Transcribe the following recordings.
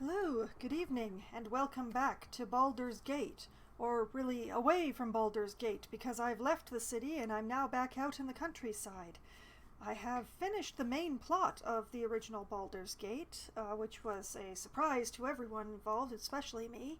Hello, good evening, and welcome back to Baldur's Gate, or really away from Baldur's Gate, because I've left the city and I'm now back out in the countryside. I have finished the main plot of the original Baldur's Gate, which was a surprise to everyone involved, especially me.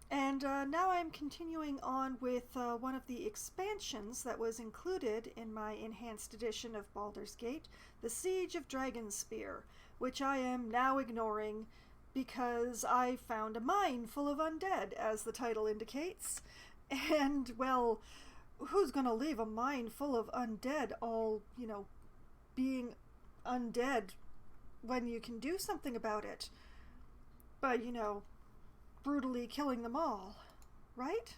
And now I'm continuing on with one of the expansions that was included in my enhanced edition of Baldur's Gate, the Siege of Dragonspear, which I am now ignoring because I found a mine full of undead, as the title indicates. And, well, who's gonna leave a mine full of undead all, being undead when you can do something about it? By, brutally killing them all, right?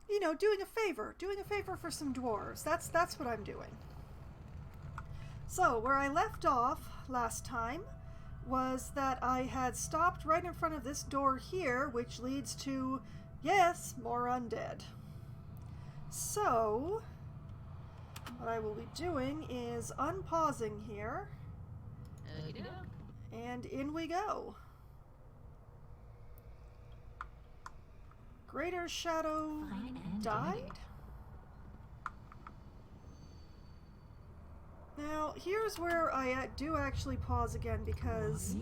Doing a favor for some dwarves. That's what I'm doing. So, where I left off last time was that I had stopped right in front of this door here, which leads to, yes, more undead. So, what I will be doing is unpausing here, and in we go. Greater Shadow died? Now, here's where I do actually pause again, because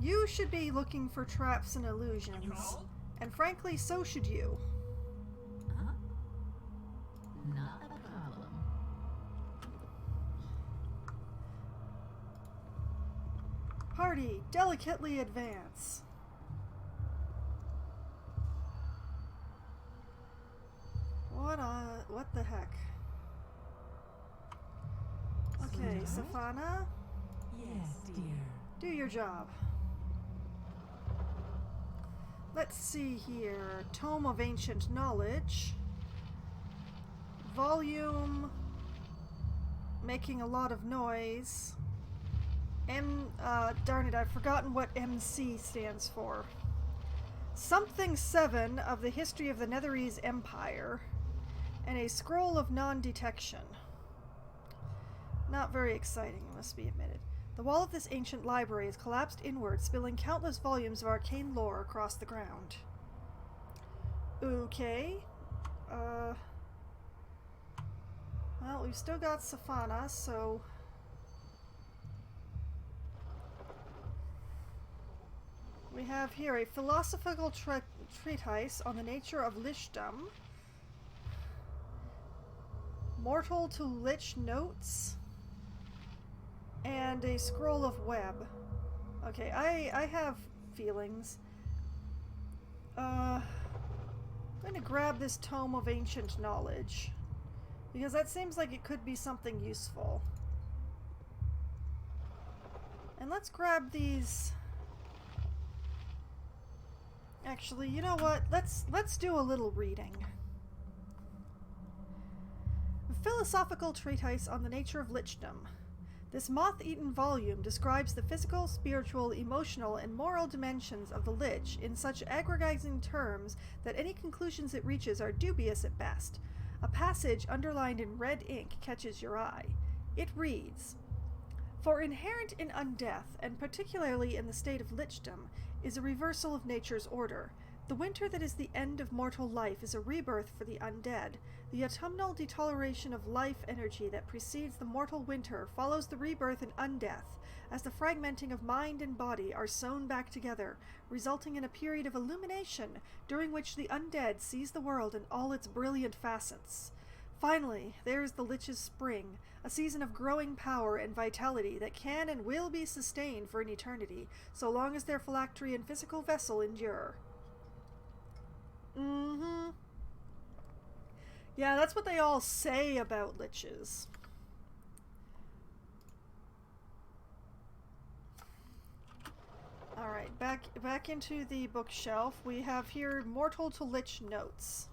you should be looking for traps and illusions, and frankly, so should you. Not a problem. Party, delicately advance. What the heck? Okay, Safana, Yes, dear. do your job. Let's see here. Tome of Ancient Knowledge. Volume. Making a lot of noise. Darn it, I've forgotten what MC stands for. Something 7 of the History of the Netherese Empire. And a Scroll of Non-Detection. Not very exciting, it must be admitted. The wall of this ancient library is collapsed inward, spilling countless volumes of arcane lore across the ground. Okay. Well, we've still got Safana, so... we have here a philosophical treatise on the nature of lichdom. Mortal to Lich Notes. And a Scroll of Web. Okay, I have feelings. I'm going to grab this Tome of Ancient Knowledge, because that seems like it could be something useful. And let's grab these... Actually, you know what? Let's do a little reading. A philosophical treatise on the nature of lichdom. This moth-eaten volume describes the physical, spiritual, emotional, and moral dimensions of the Lich in such aggregizing terms that any conclusions it reaches are dubious at best. A passage underlined in red ink catches your eye. It reads, "For inherent in undeath, and particularly in the state of lichdom, is a reversal of nature's order. The winter that is the end of mortal life is a rebirth for the undead. The autumnal detoleration of life energy that precedes the mortal winter follows the rebirth in undeath, as the fragmenting of mind and body are sewn back together, resulting in a period of illumination during which the undead sees the world in all its brilliant facets. Finally, there is the Lich's spring, a season of growing power and vitality that can and will be sustained for an eternity, so long as their phylactery and physical vessel endure." Yeah, that's what they all say about liches. Alright, back into the bookshelf. We have here Mortal to Lich Notes.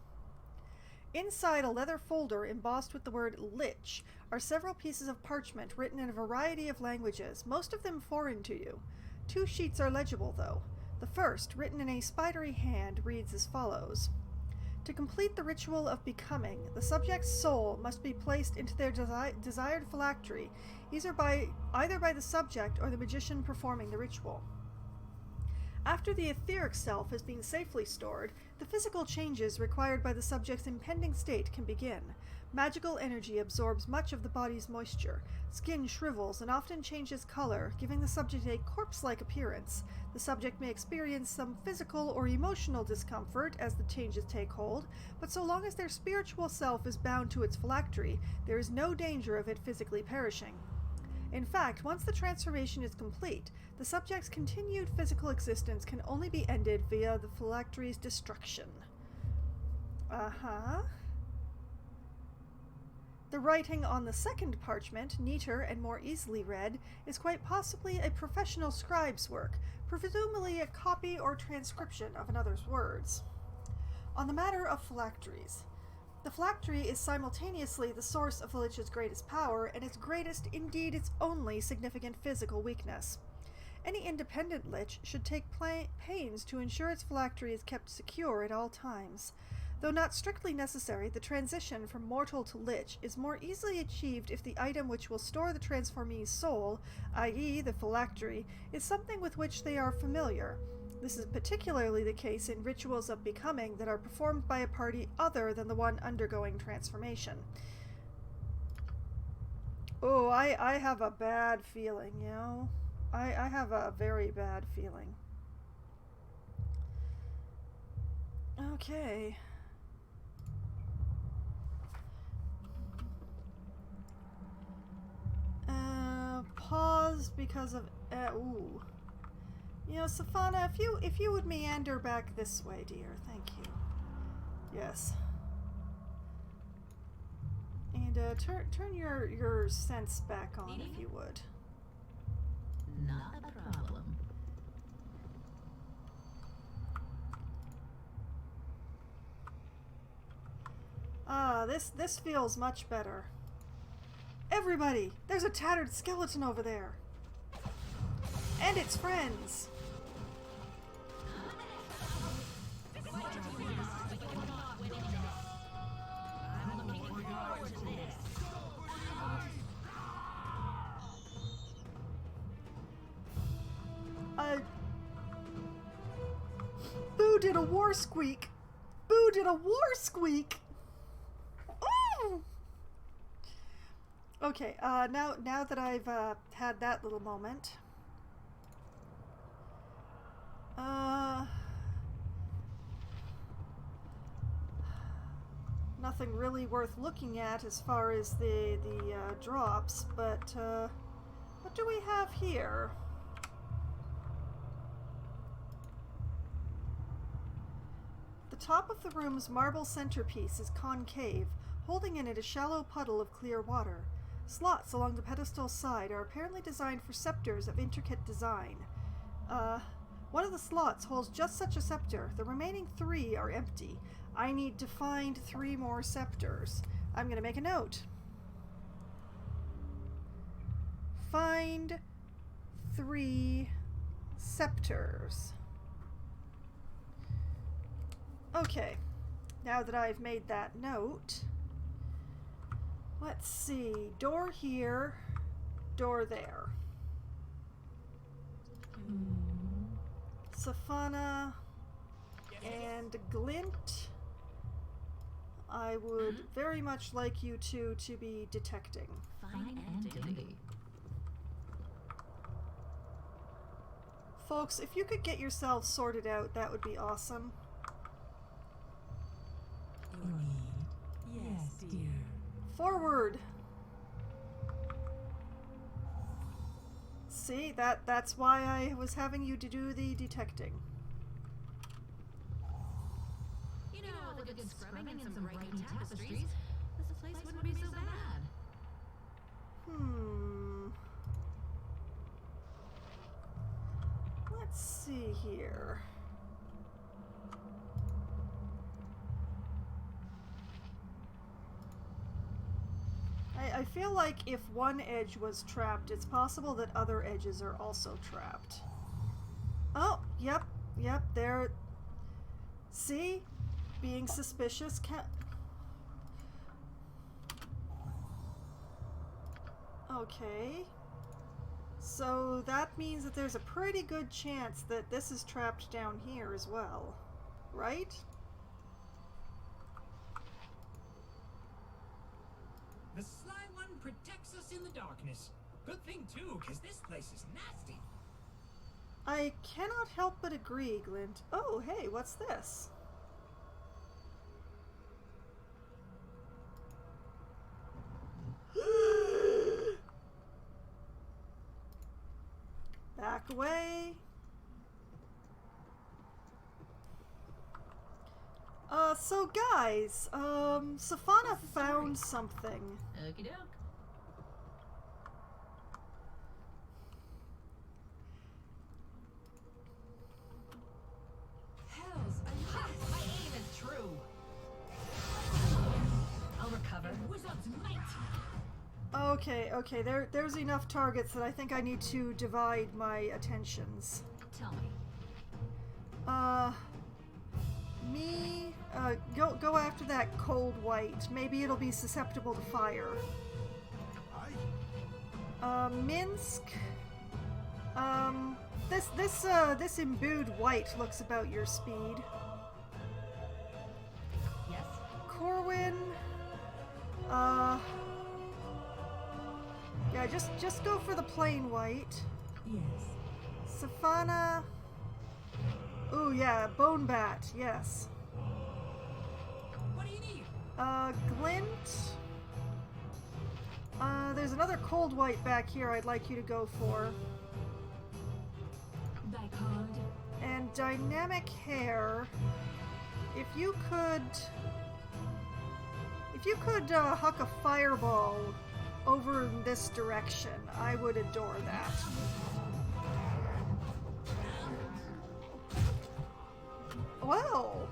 Inside a leather folder embossed with the word Lich are several pieces of parchment written in a variety of languages, most of them foreign to you. 2 sheets are legible, though. The first, written in a spidery hand, reads as follows. To complete the ritual of becoming, the subject's soul must be placed into their desired phylactery, either by the subject or the magician performing the ritual. After the etheric self has been safely stored, the physical changes required by the subject's impending state can begin. Magical energy absorbs much of the body's moisture. Skin shrivels and often changes color, giving the subject a corpse-like appearance. The subject may experience some physical or emotional discomfort as the changes take hold, but so long as their spiritual self is bound to its phylactery, there is no danger of it physically perishing. In fact, once the transformation is complete, the subject's continued physical existence can only be ended via the phylactery's destruction. The writing on the second parchment, neater and more easily read, is quite possibly a professional scribe's work, presumably a copy or transcription of another's words. On the matter of phylacteries, the phylactery is simultaneously the source of the Lich's greatest power and its greatest, indeed its only, significant physical weakness. Any independent Lich should take pains to ensure its phylactery is kept secure at all times. Though not strictly necessary, the transition from mortal to Lich is more easily achieved if the item which will store the transformee's soul, i.e. the phylactery, is something with which they are familiar. This is particularly the case in rituals of becoming that are performed by a party other than the one undergoing transformation. Oh, I have a bad feeling, you know? I have a very bad feeling. Okay. Pause because of... ooh. You know, Safana, if you would meander back this way, dear. Thank you. Yes. And turn your sense back on, if you would. Not a problem. This feels much better. Everybody! There's a tattered skeleton over there! And its friends! Boo did a war squeak! Boo did a war squeak! Ooh! Okay, now that I've had that little moment, nothing really worth looking at as far as the drops, but what do we have here? The top of the room's marble centerpiece is concave, holding in it a shallow puddle of clear water. Slots along the pedestal's side are apparently designed for scepters of intricate design. One of the slots holds just such a scepter. The remaining 3 are empty. I need to find 3 more scepters. I'm going to make a note. Find 3 scepters. Okay, now that I've made that note, let's see. Door here, door there. Safana and Glint, I would very much like you two to be detecting. Fine and dandy. Folks, if you could get yourselves sorted out, that would be awesome. Your need? Yes, dear. Forward! See, that's why I was having you to do the detecting. You know, with a good scrubbing and some bright tapestries, this place wouldn't be so bad. Let's see here. I feel like if one edge was trapped, it's possible that other edges are also trapped. Oh, yep, there. See? being suspicious. Okay. So that means that there's a pretty good chance that this is trapped down here as well, right? The sly one protects us in the darkness. Good thing too, because this place is nasty. I cannot help but agree, Glint. Oh, hey, what's this? Back away. So guys, Safana found something. Okie doke. Hells, Ha! My aim is true. I'll recover. wizard's might. Okay, there's enough targets that I think I need to divide my attentions. Tell me. Go after that cold white. Maybe it'll be susceptible to fire. Minsk. This imbued white looks about your speed. Yes? Corwin. Yeah, just go for the plain white. Yes. Safana. Ooh, yeah, Bone Bat, yes. What do you need? Glint. There's another cold white back here I'd like you to go for. Backhand. And Dynamic Hair. If you could huck a fireball over in this direction, I would adore that. Well,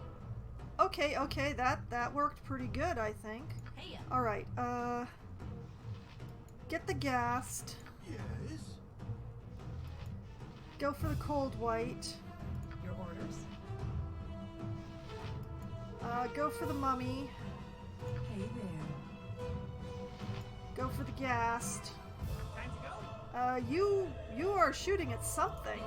okay, that worked pretty good, I think. Hey, All right, get the Ghast. Yes? Go for the cold white. your orders. Go for the mummy. Hey there. Go for the Ghast. Time to go? You are shooting at something.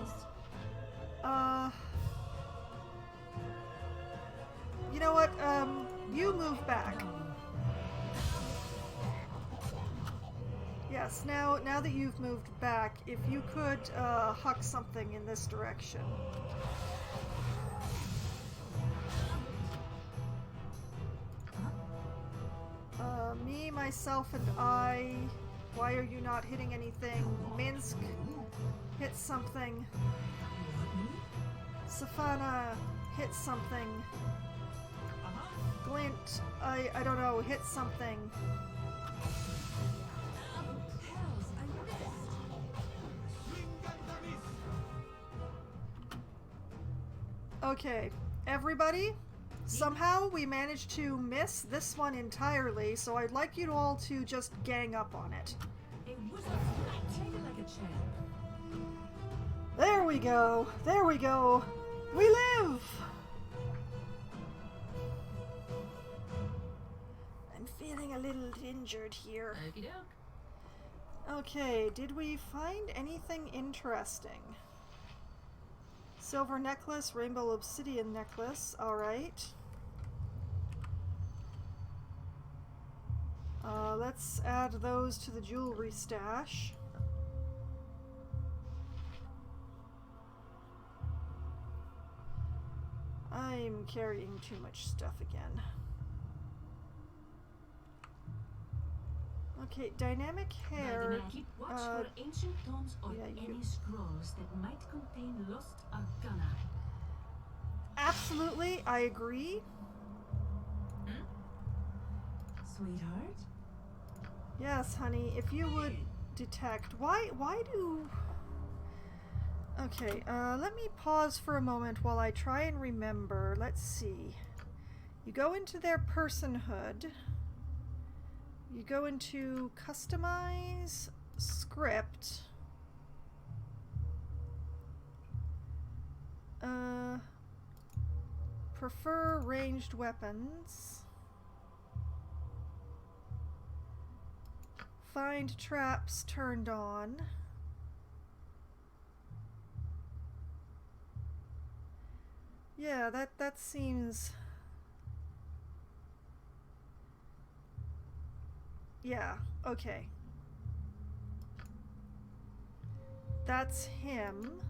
You know what? You move back. Yes, now that you've moved back, if you could huck something in this direction. Me, myself, and I. Why are you not hitting anything? Minsk, hit something. Safana, hit something. Glint, I don't know, hit something. Hells, I missed. Okay, everybody, somehow we managed to miss this one entirely, so I'd like you all to just gang up on it. A wizard's might. Take it like a champ. There we go, there we go. We live! I'm feeling a little injured here. Okie doke. Okay, did we find anything interesting? Silver necklace, rainbow obsidian necklace, alright. Let's add those to the jewelry stash. I'm carrying too much stuff again. Okay, dynamic hair. Keep watch for ancient tomes or yeah, you- any scrolls that might contain lost arcana. Absolutely, I agree. Sweetheart? Yes, honey, if you would detect. Why do... Okay, let me pause for a moment while I try and remember. Let's see. You go into their personhood. You go into customize script. prefer ranged weapons. Find traps turned on. Yeah, that seems... Yeah, okay. That's him.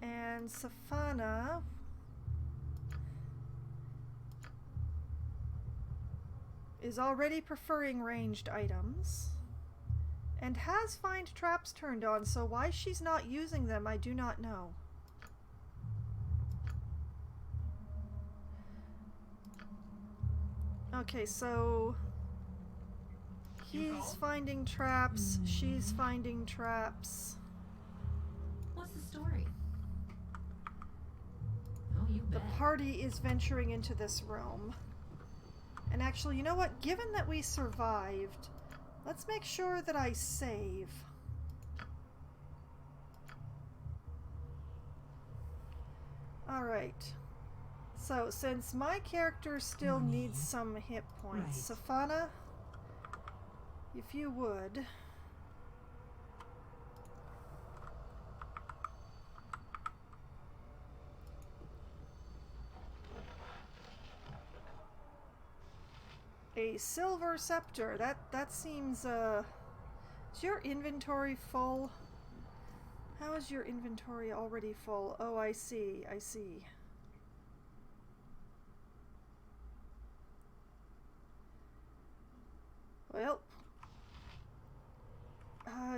And Safana... is already preferring ranged items. And has find traps turned on, so why she's not using them, I do not know. Okay, so... he's finding traps, she's finding traps. What's the story? Oh, you The bet. party is venturing into this room. And actually, you know what? Given that we survived, let's make sure that I save. Alright. So, since my character still needs some hit points, Safana, if you would... A silver scepter. That seems, is your inventory full? How is your inventory already full? Oh, I see, I see. Well,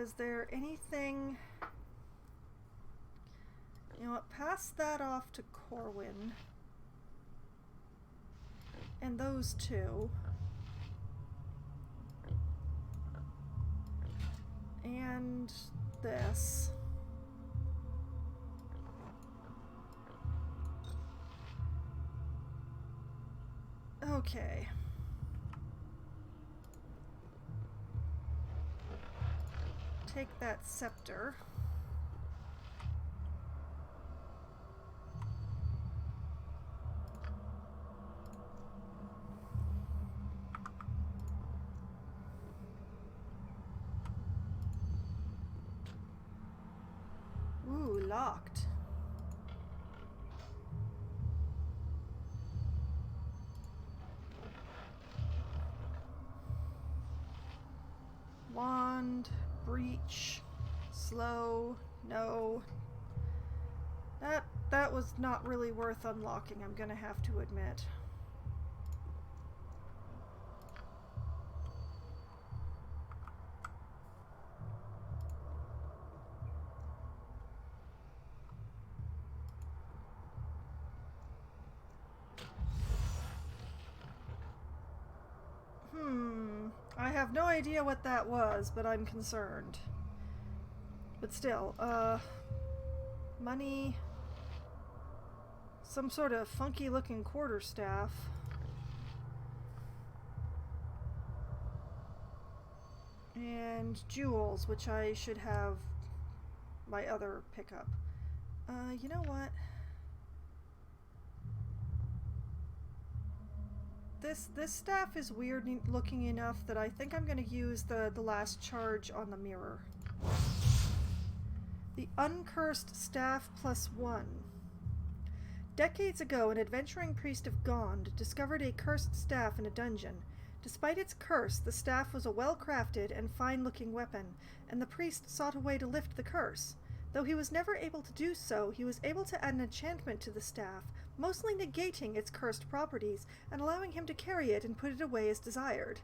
is there anything... You know what, pass that off to Corwin. And those two. And this. Okay. Take that scepter. Ooh, locked. Wand, breach, slow, no. That was not really worth unlocking, I'm gonna have to admit. I have no idea what that was, but I'm concerned. But still, money, some sort of funky looking quarterstaff. And jewels, which I should have my other pickup. You know what? This staff is weird looking enough that I think I'm going to use the last charge on the mirror. The Uncursed Staff +1. Decades ago, an adventuring priest of Gond discovered a cursed staff in a dungeon. Despite its curse, the staff was a well-crafted and fine-looking weapon, and the priest sought a way to lift the curse. Though he was never able to do so, he was able to add an enchantment to the staff, mostly negating its cursed properties and allowing him to carry it and put it away as desired.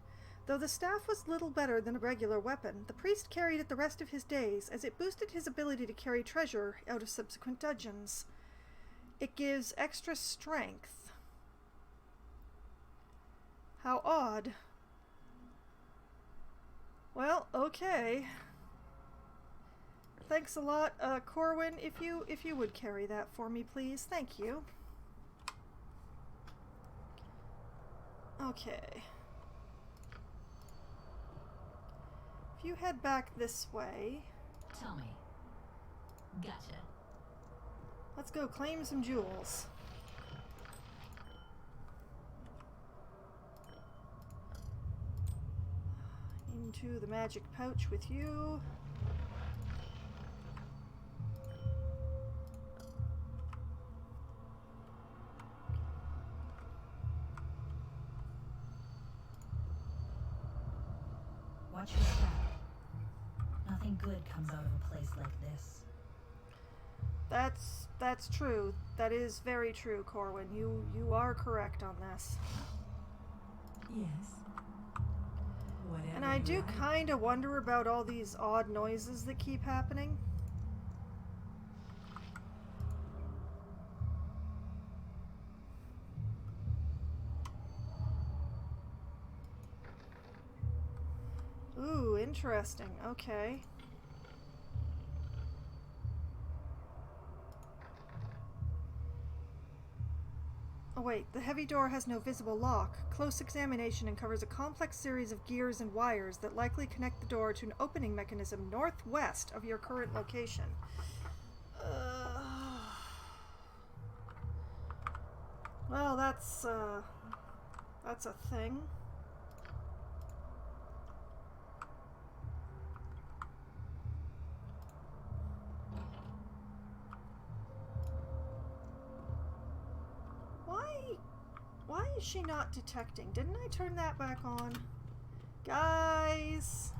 Though the staff was little better than a regular weapon, the priest carried it the rest of his days, as it boosted his ability to carry treasure out of subsequent dungeons. It gives extra strength. How odd. Well, okay. Thanks a lot, Corwin. If you would carry that for me, please. Thank you. Okay. If you head back this way... Tell me. Gotcha. Let's go claim some jewels. into the magic pouch with you. Watch your step. Nothing good comes out of a place like this. That's true. That is very true, Corwin. You are correct on this. Yes. Whatever. And I you do like. kind of wonder about all these odd noises that keep happening. Ooh, interesting. Okay. Oh wait, the heavy door has no visible lock. Close examination uncovers a complex series of gears and wires that likely connect the door to an opening mechanism northwest of your current location. Well, that's a thing. Why is she not detecting? Didn't I turn that back on? Guys,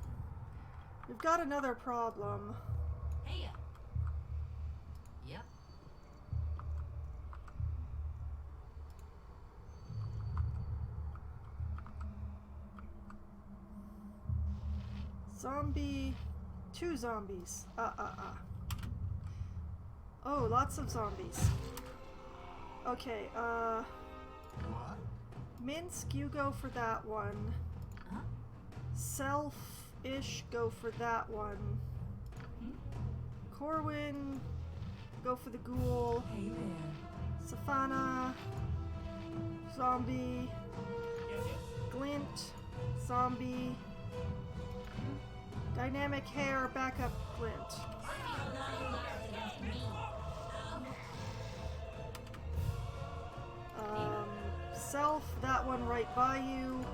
we've got another problem. Hey. Yep. Zombie. 2 zombies. Oh, lots of zombies. Okay, What? Minsk, you go for that one. Huh? Self-ish, go for that one. Corwin, go for the ghoul. Hey there. Safana, zombie. Yes, yes. Glint, zombie. Dynamic hair, backup Glint. Self, that one right by you.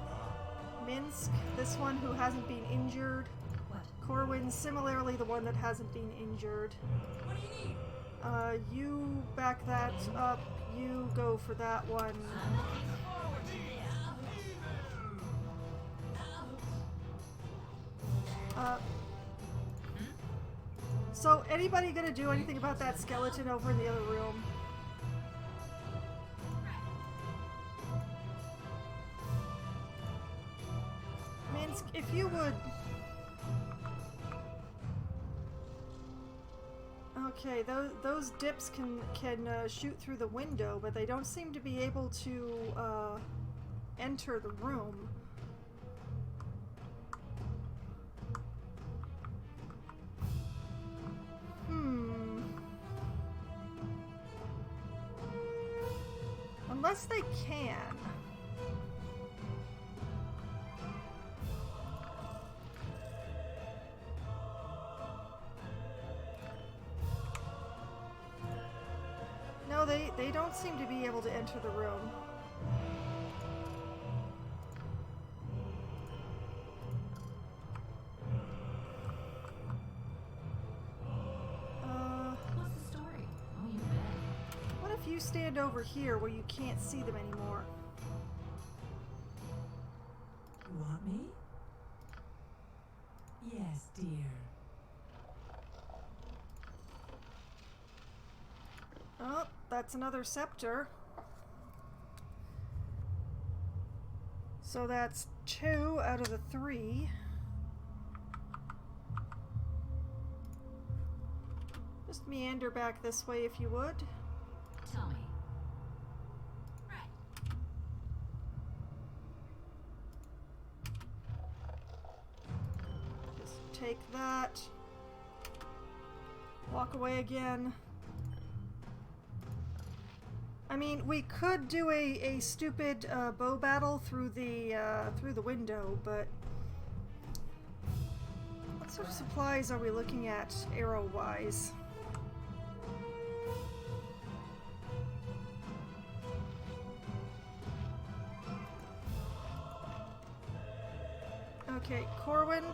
Minsk, this one who hasn't been injured. What? Corwin, similarly the one that hasn't been injured. What do you need? You back that up. You go for that one. So, anybody gonna do anything about that skeleton over in the other room? Minsk, if you would. Okay, those dips can shoot through the window, but they don't seem to be able to enter the room. Unless they can. No, they don't seem to be able to enter the room. What's the story? Oh, you bet. What if you stand over here where you can't see them anymore? You want me? Yes, dear. Oh, that's another scepter. So that's 2 out of the 3. Just meander back this way if you would. Tell me. Right. Just take that. Walk away again. I mean, we could do a stupid bow battle through the window, but what sort of supplies are we looking at arrow-wise? Okay, Corwin.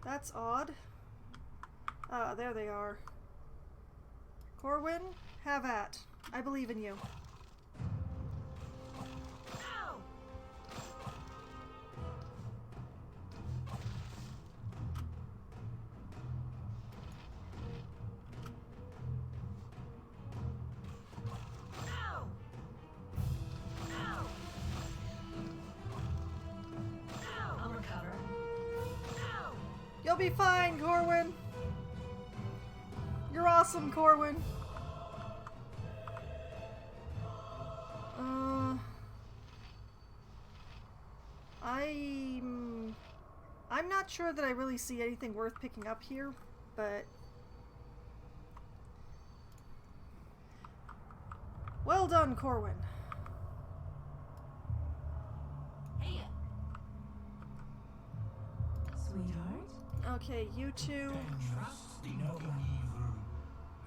That's odd. Ah, there they are. Corwin, have at. I believe in you. I'll recover. You'll be fine, Corwin. You're awesome, Corwin. I'm not sure that I really see anything worth picking up here, but well done, Corwin. Hey, Sweetheart? Okay, you two. Trust no evil.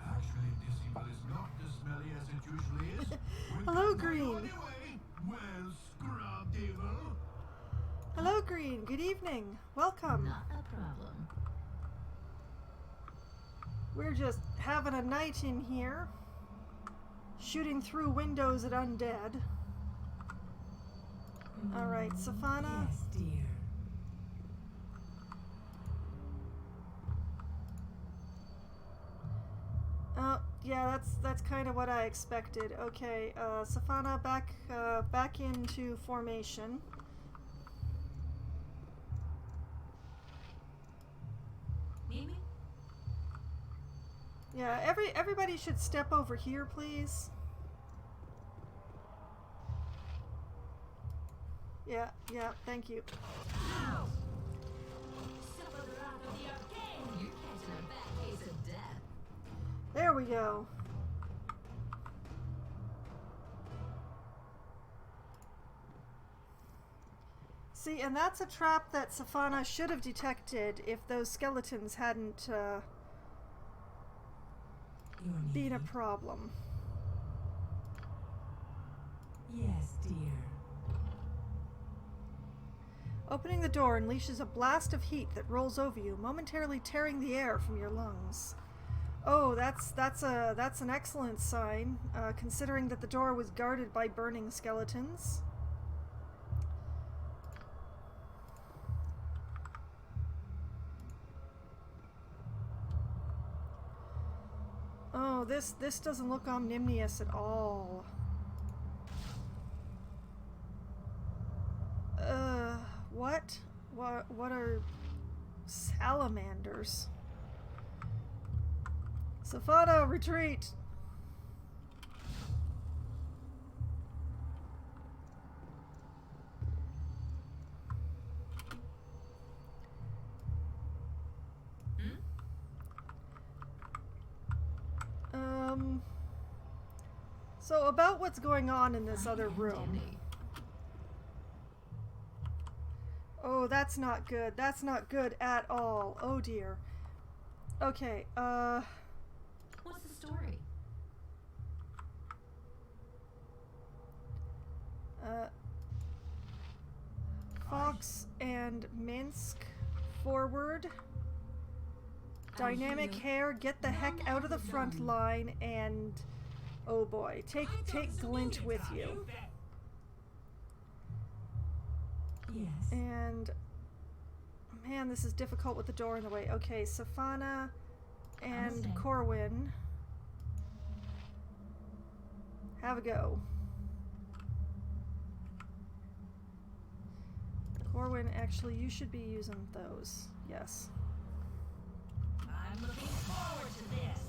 Actually, this evil is not as smelly as it usually is. Hello, Green. Anyway, well, scrubbed evil. Hello, Green. Good evening. Welcome. not a problem. We're just having a night in here, shooting through windows at undead. All right, Safana. Yes, dear. Oh, yeah, that's kind of what I expected. Okay, Safana, back into formation. Mimi? Yeah, everybody should step over here, please. Yeah, thank you. You're catching a bad case of death. There we go. See, and that's a trap that Safana should have detected if those skeletons hadn't Your been a need. problem. Yes, dear. Opening the door unleashes a blast of heat that rolls over you, momentarily tearing the air from your lungs. Oh, that's an excellent sign, considering that the door was guarded by burning skeletons. Oh, this doesn't look omnibus at all. What? What are salamanders? Safana, retreat! So about what's going on in this other room. Oh, that's not good. That's not good at all. Oh dear. Okay, What's the story? Fox and Minsk forward. Dynamic hair, get the heck out of the front line, and oh boy, take Glint with you. Yes. And man, this is difficult with the door in the way. Okay, Safana and Understand. Corwin, have a go. Corwin, actually, you should be using those. Yes. I'm looking forward to this.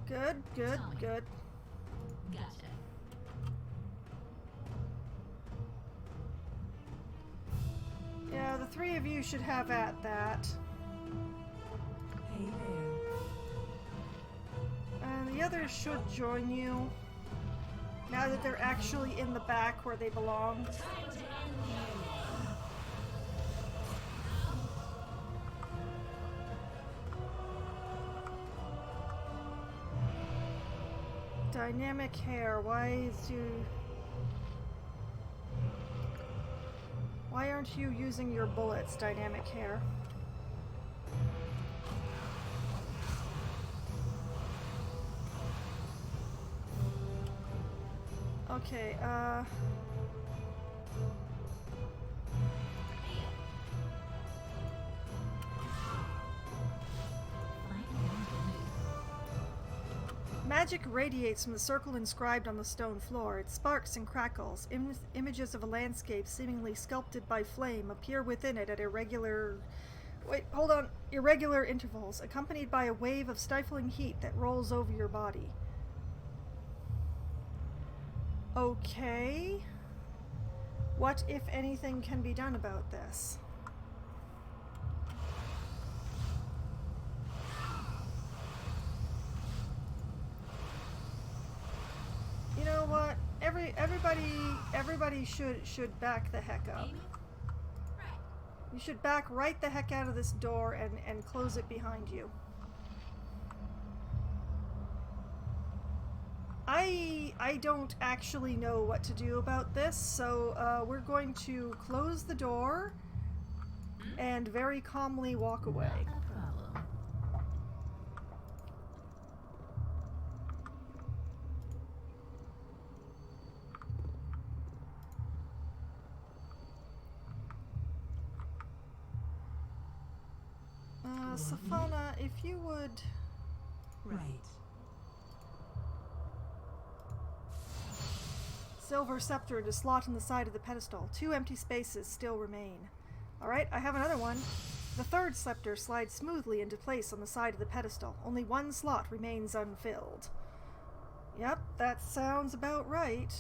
Good, good, good. Gotcha. Yeah, the three of you should have at that. Hey there. And the others should join you. Now that they're actually in the back where they belong. Dynamic hair. Why aren't you using your bullets, dynamic hair? Okay, magic radiates from the circle inscribed on the stone floor. It sparks and crackles. Images of a landscape seemingly sculpted by flame appear within it at irregular intervals, accompanied by a wave of stifling heat that rolls over your body. Okay. What, if anything, can be done about this? You know what? Everybody should back the heck up. You should back right the heck out of this door and close it behind you. I don't actually know what to do about this, so we're going to close the door and very calmly walk away. Safana, if you would... Right. Silver scepter to slot in the side of the pedestal. 2 empty spaces still remain. Alright, I have another one. The third scepter slides smoothly into place on the side of the pedestal. Only 1 slot remains unfilled. Yep, that sounds about right.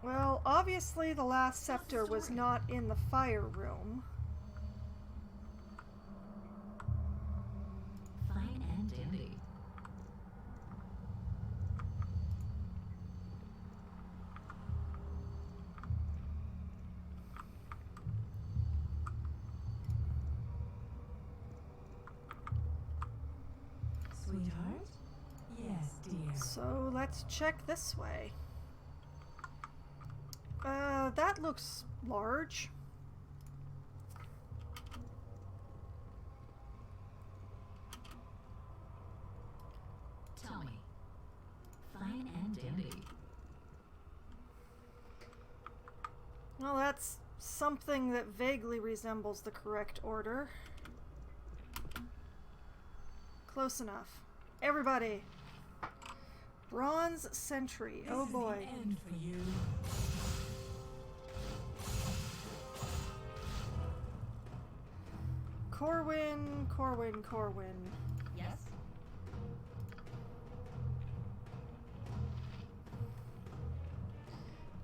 Well, obviously the last scepter was not in the fire room. Fine and dandy. Sweetheart? Yes, dear. So let's check this way. That looks large. Tell me. Fine and dandy. Well, that's something that vaguely resembles the correct order. Close enough. Everybody! Bronze Sentry. This Oh is boy. the end for you. Corwin. Yes?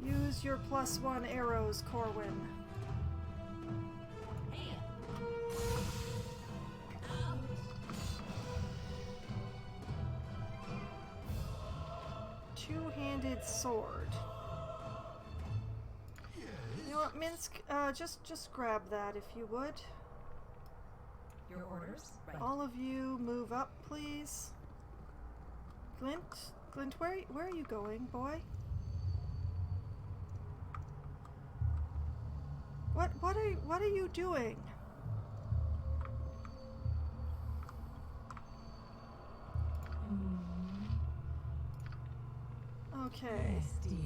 Use your +1 arrows, Corwin. Hey. Two-handed sword. You know what, Minsk? Just grab that if you would. Your orders? Right. All of you move up, please. Glint, where are you going, boy? What are you doing? Okay. Yes, dear.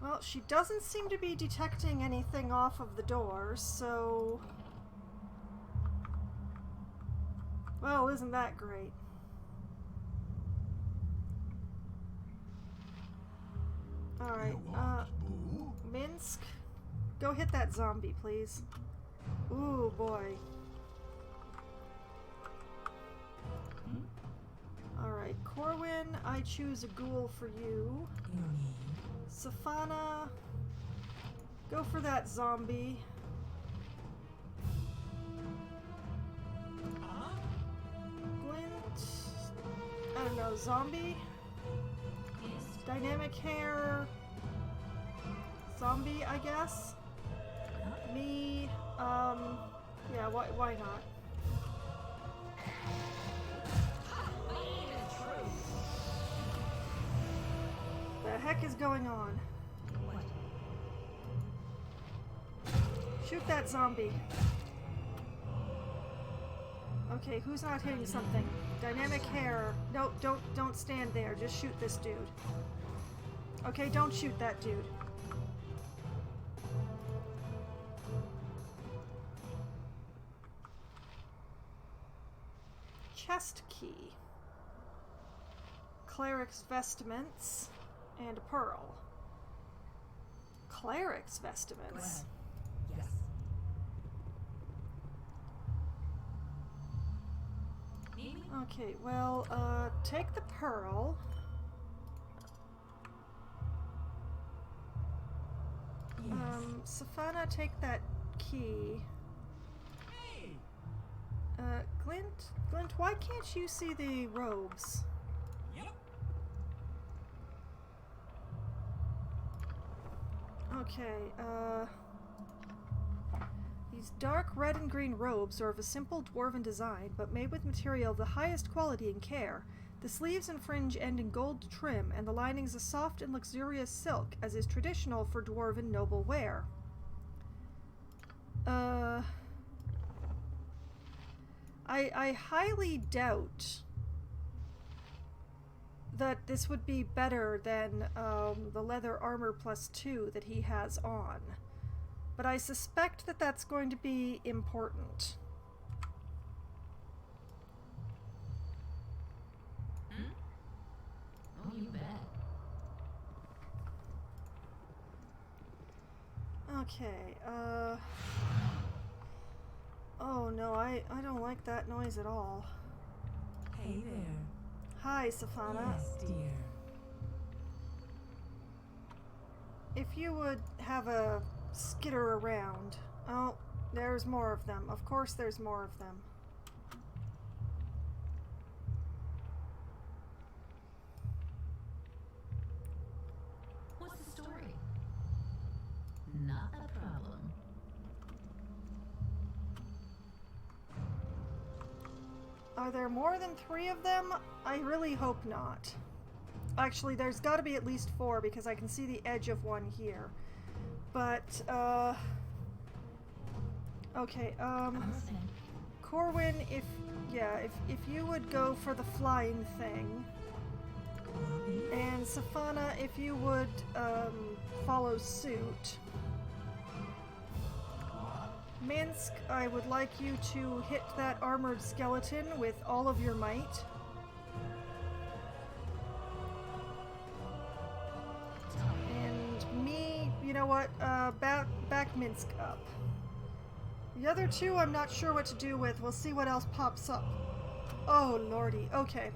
Well, she doesn't seem to be detecting anything off of the doors, so... Well, isn't that great? Alright, You want, Boo? Minsk, go hit that zombie, please. Ooh, boy. Alright, Corwin, I choose a ghoul for you. You need. Safana, go for that zombie. Glint, I don't know, zombie? Dynamic hair, zombie, I guess? Me, yeah, why not? The heck is going on? What? Shoot that zombie. Okay, who's not hitting something? Dynamic hair. No, don't stand there. Just shoot this dude. Okay, don't shoot that dude. Chest key. Cleric's vestments and a pearl. Cleric's Go vestments. ahead. Yes. Maybe? Okay, well, take the pearl. Yes. Safana, take that key. Hey! Glint, why can't you see the robes? Yep. Okay, these dark red and green robes are of a simple dwarven design, but made with material of the highest quality and care. The sleeves and fringe end in gold trim, and the linings a soft and luxurious silk, as is traditional for dwarven noble wear. I highly doubt that this would be better than the leather armor +2 that he has on. But I suspect that that's going to be important. Oh, you bet. Okay, oh no, I don't like that noise at all. Hey there. Hi, Safana. Yes, dear. If you would have a skitter around. Oh, there's more of them. Of course there's more of them. What's the story? Not a problem. Are there more than 3 of them? I really hope not. Actually, there's got to be at least 4 because I can see the edge of one here. But, okay, I'm listening. Corwin, if you would go for the flying thing, and Safana, if you would, follow suit. Minsk, I would like you to hit that armored skeleton with all of your might. And me, you know what, back Minsk up. The other 2 I'm not sure what to do with. We'll see what else pops up. Oh lordy, okay.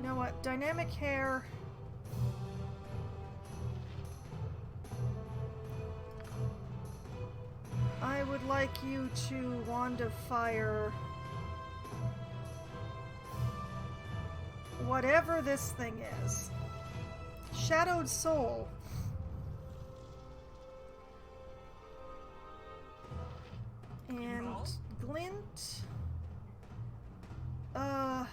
You know what, dynamic hair. I would like you to wand of fire whatever this thing is. Shadowed soul. And glint. Well,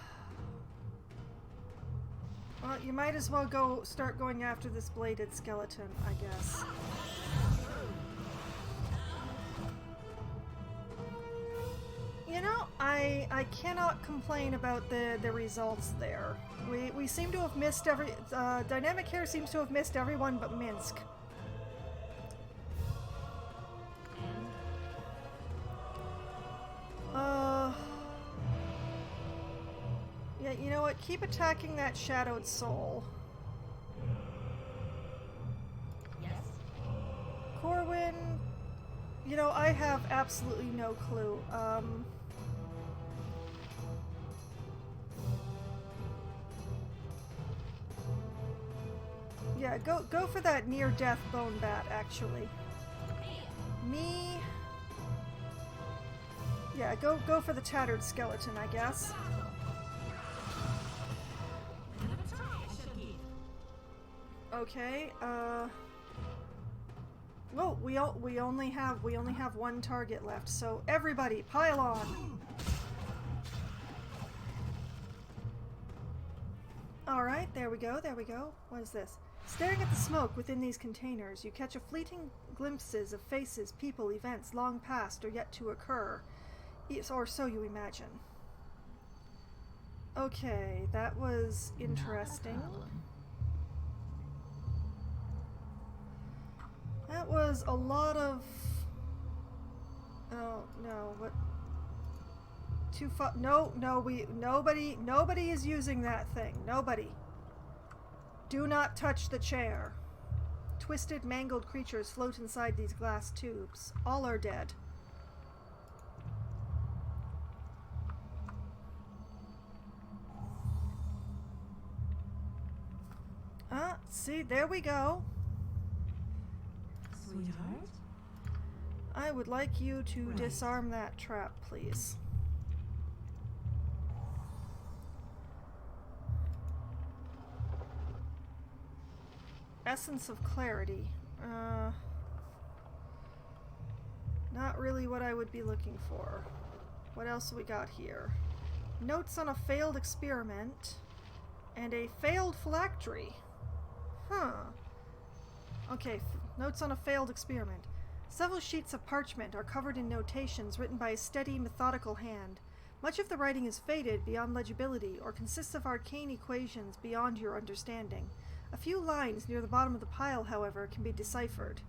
you might as well start going after this bladed skeleton, I guess. You know, I cannot complain about the results there. We seem to have missed Dynamic Hair seems to have missed everyone but Minsk. Yeah, you know what? Keep attacking that shadowed soul. Corwin, you know, I have absolutely no clue. Yeah, go for that near-death bone bat, actually. Me... Yeah, go for the tattered skeleton, I guess. Okay, Whoa, we only have one target left, so everybody, pile on! Alright, there we go, there we go. What is this? Staring at the smoke within these containers, you catch a fleeting glimpses of faces, people, events long past or yet to occur. Or so you imagine. Okay, that was interesting. That was a lot of... Oh, no, what... Too far... No, nobody is using that thing. Nobody. Do not touch the chair. Twisted, mangled creatures float inside these glass tubes. All are dead. See, there we go. Sweetheart? I would like you to disarm that trap, please. Essence of clarity. Not really what I would be looking for. What else we got here? Notes on a failed experiment and a failed phylactery. Huh. Okay, notes on a failed experiment. Several sheets of parchment are covered in notations written by a steady, methodical hand. Much of the writing is faded beyond legibility or consists of arcane equations beyond your understanding. A few lines near the bottom of the pile, however, can be deciphered.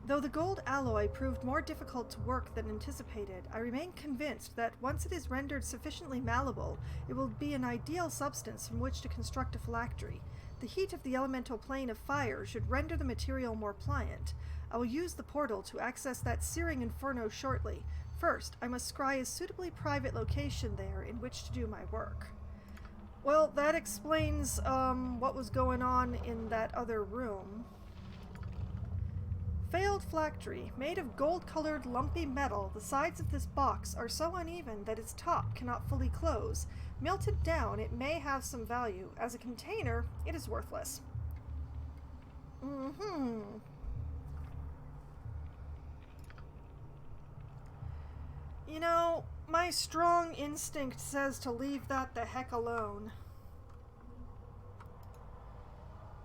Though the gold alloy proved more difficult to work than anticipated, I remain convinced that once it is rendered sufficiently malleable, it will be an ideal substance from which to construct a phylactery. The heat of the elemental plane of fire should render the material more pliant. I will use the portal to access that searing inferno shortly. First, I must scry a suitably private location there in which to do my work. Well, that explains what was going on in that other room. Failed phylactery. Made of gold-colored lumpy metal, the sides of this box are so uneven that its top cannot fully close. Melted down, it may have some value. As a container, it is worthless. You know, my strong instinct says to leave that the heck alone.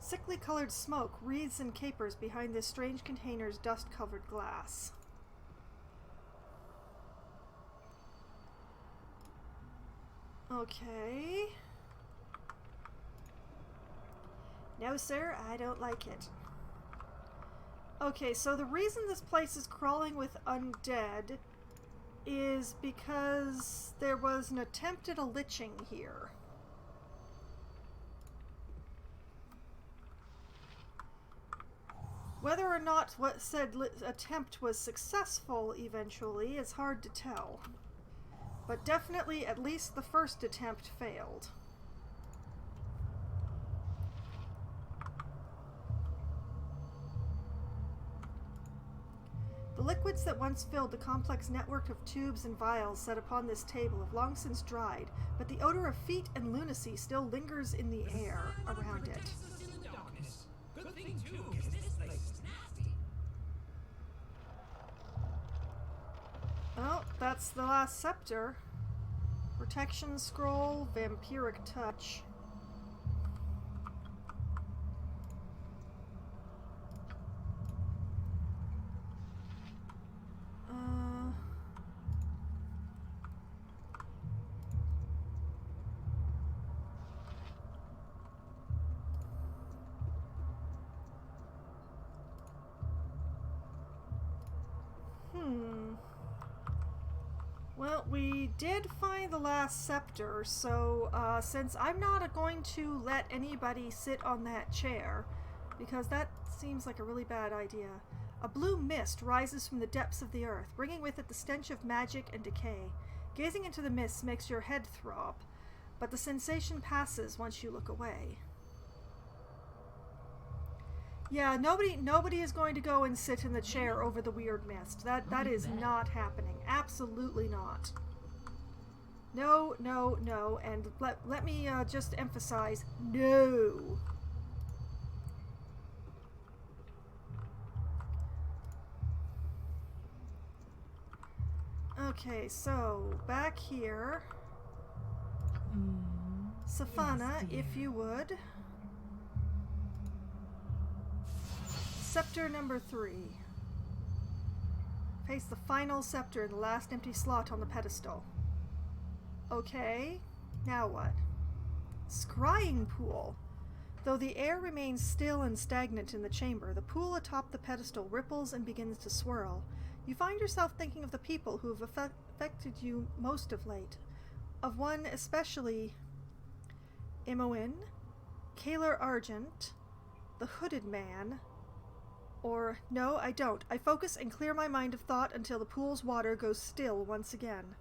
Sickly colored smoke wreathes and capers behind this strange container's dust-covered glass. Okay. No, sir, I don't like it. Okay, so the reason this place is crawling with undead is because there was an attempt at a liching here. Whether or not what said attempt was successful eventually is hard to tell. But definitely at least the first attempt failed. The liquids that once filled the complex network of tubes and vials set upon this table have long since dried, but the odor of feet and lunacy still lingers in the air around it. Good thing too, because this place is nasty. Oh, that's the last scepter. Protection scroll, vampiric touch. Well, we did find the last scepter, so since I'm not going to let anybody sit on that chair, because that seems like a really bad idea, A blue mist rises from the depths of the earth, bringing with it the stench of magic and decay. Gazing into the mist makes your head throb, but the sensation passes once you look away. Yeah, nobody is going to go and sit in the chair over the weird mist. That is not happening. Absolutely not. No, no, no, and let me just emphasize, no. Okay, so back here, Safana, yes, dear. if you would. Scepter number 3. Face the final scepter in the last empty slot on the pedestal. Okay, now what? Scrying pool. Though the air remains still and stagnant in the chamber, the pool atop the pedestal ripples and begins to swirl. You find yourself thinking of the people who have affected you most of late. Of one especially, Imoen, Kalar Argent, the Hooded Man, or no, I don't. I focus and clear my mind of thought until the pool's water goes still once again.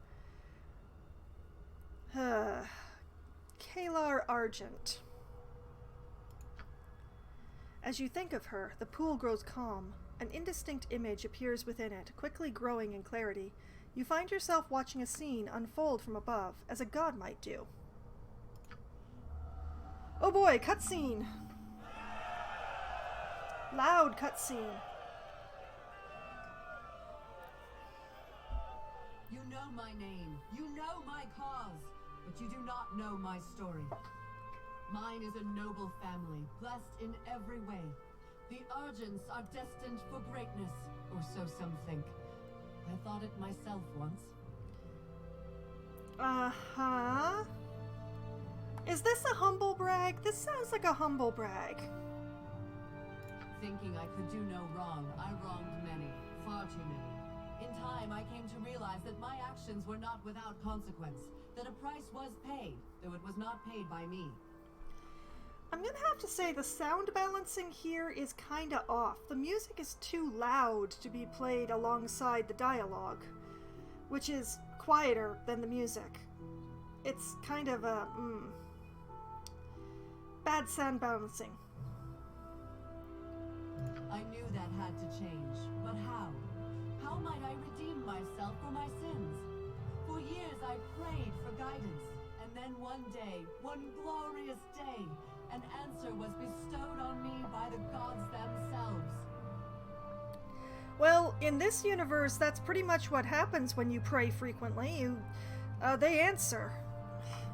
Kalar Argent. As you think of her, the pool grows calm. An indistinct image appears within it, quickly growing in clarity. You find yourself watching a scene unfold from above, as a god might do. Oh boy, cutscene! Loud cutscene. You know my name, you know my cause, but you do not know my story. Mine is a noble family, blessed in every way. The Argents are destined for greatness, or so some think. I thought it myself once. Uh-huh. Is this a humble brag? This sounds like a humble brag. Thinking I could do no wrong, I wronged many, far too many. In time, I came to realize that my actions were not without consequence, that a price was paid, though it was not paid by me. I'm gonna have to say the sound balancing here is kinda off. The music is too loud to be played alongside the dialogue, which is quieter than the music. It's kind of a, bad sound balancing. I knew that had to change, but how? How might I redeem myself for my sins? For years I prayed for guidance, and then one day, one glorious day, an answer was bestowed on me by the gods themselves. Well, in this universe, that's pretty much what happens when you pray frequently. They answer.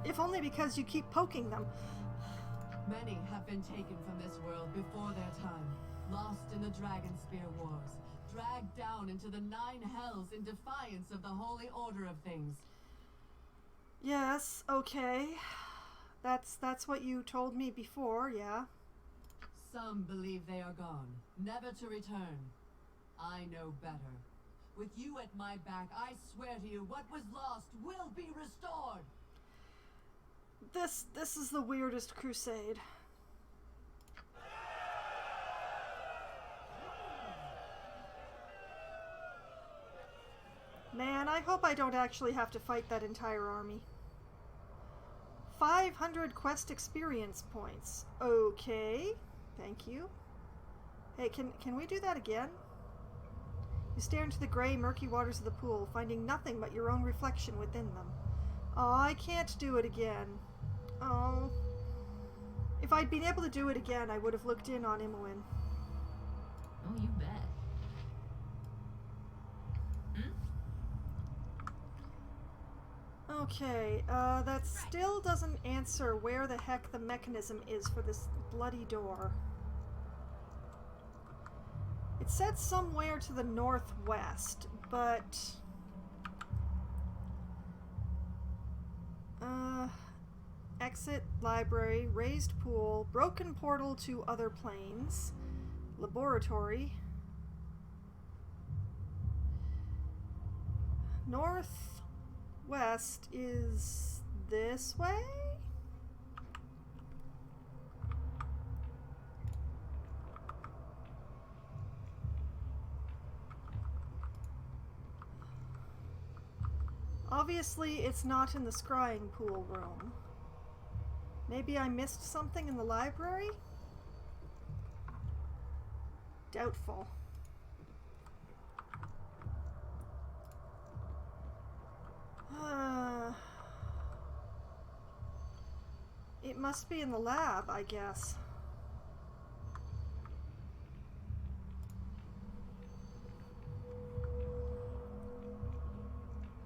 If only because you keep poking them. Many have been taken from this world before their time, lost in the Dragon Spear Wars, dragged down into the 9 hells in defiance of the holy order of things. Yes, okay. That's what you told me before, yeah. Some believe they are gone, never to return. I know better. With you at my back, I swear to you, what was lost will be restored. This is the weirdest crusade. Man, I hope I don't actually have to fight that entire army. 500 quest experience points. Okay, thank you. Hey, can we do that again? You stare into the gray, murky waters of the pool, finding nothing but your own reflection within them. Oh, I can't do it again. Oh. If I'd been able to do it again, I would have looked in on Imoen. Oh, you bet. Okay, that still doesn't answer where the heck the mechanism is for this bloody door. It said somewhere to the northwest, but... exit, library, raised pool, broken portal to other planes, laboratory, northwest is this way? obviously it's not in the scrying pool room. Maybe I missed something in the library? Doubtful. It must be in the lab, I guess.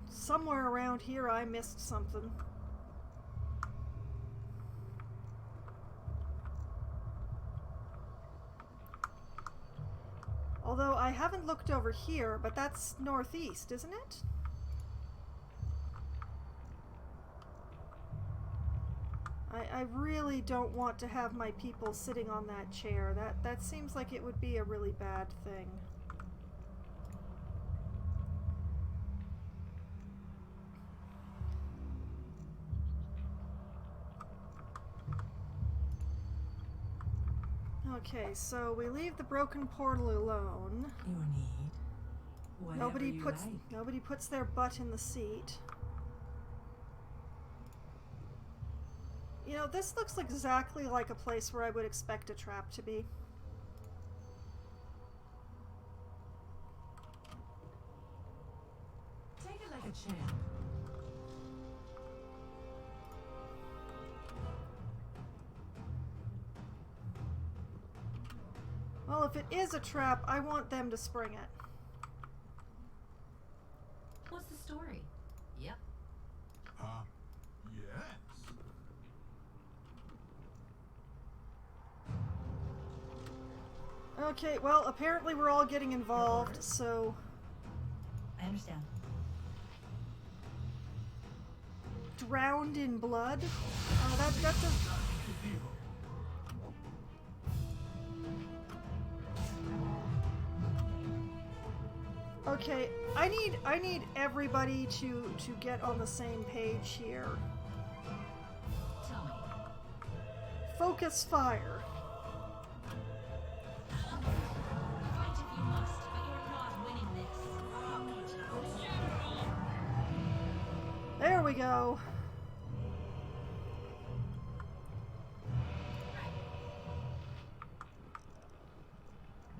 Somewhere around here I missed something. Although I haven't looked over here, but that's northeast, isn't it? I really don't want to have my people sitting on that chair. That seems like it would be a really bad thing. Okay, so we leave the broken portal alone. You need whatever Nobody puts their butt in the seat. You know, this looks exactly like a place where I would expect a trap to be. Take it like a champ. Well, if it is a trap, I want them to spring it. What's the story? Yep. Yes. Okay, well, apparently we're all getting involved, so... I understand. Drowned in blood? That's a... Okay, I need everybody to get on the same page here. Tell me. Focus fire. Fight if you must, but you're not winning this. There we go.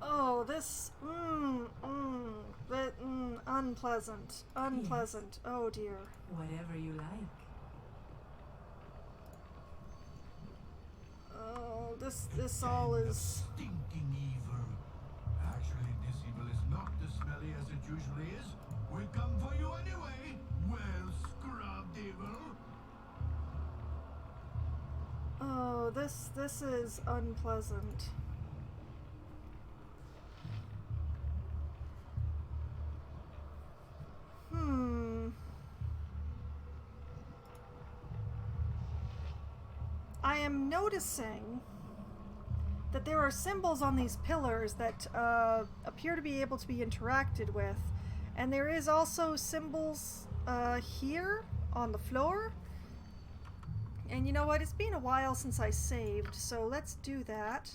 Oh, this, unpleasant, unpleasant. Oh dear. Whatever you like. Oh, this all is. Stinking evil. Actually, this evil is not as smelly as it usually is. We come for you anyway. Well, scrubbed evil. Oh, this is unpleasant. I am noticing that there are symbols on these pillars that appear to be able to be interacted with, and there is also symbols here on the floor. And you know what? It's been a while since I saved, so let's do that.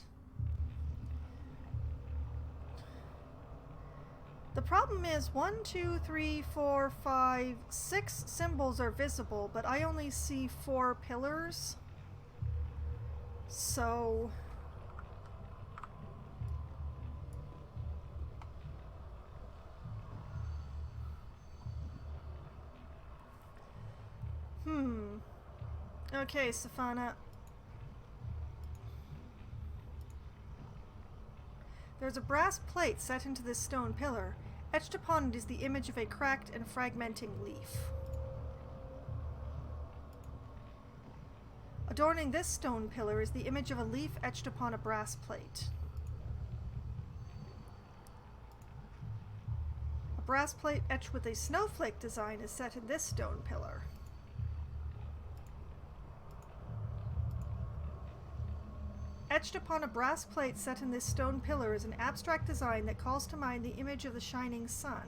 The problem is 1, 2, 3, 4, 5, 6 symbols are visible, but I only see 4 pillars. So okay, Safana. There's a brass plate set into this stone pillar. Etched upon it is the image of a cracked and fragmenting leaf. Adorning this stone pillar is the image of a leaf etched upon a brass plate. A brass plate etched with a snowflake design is set in this stone pillar. Etched upon a brass plate set in this stone pillar is an abstract design that calls to mind the image of the shining sun.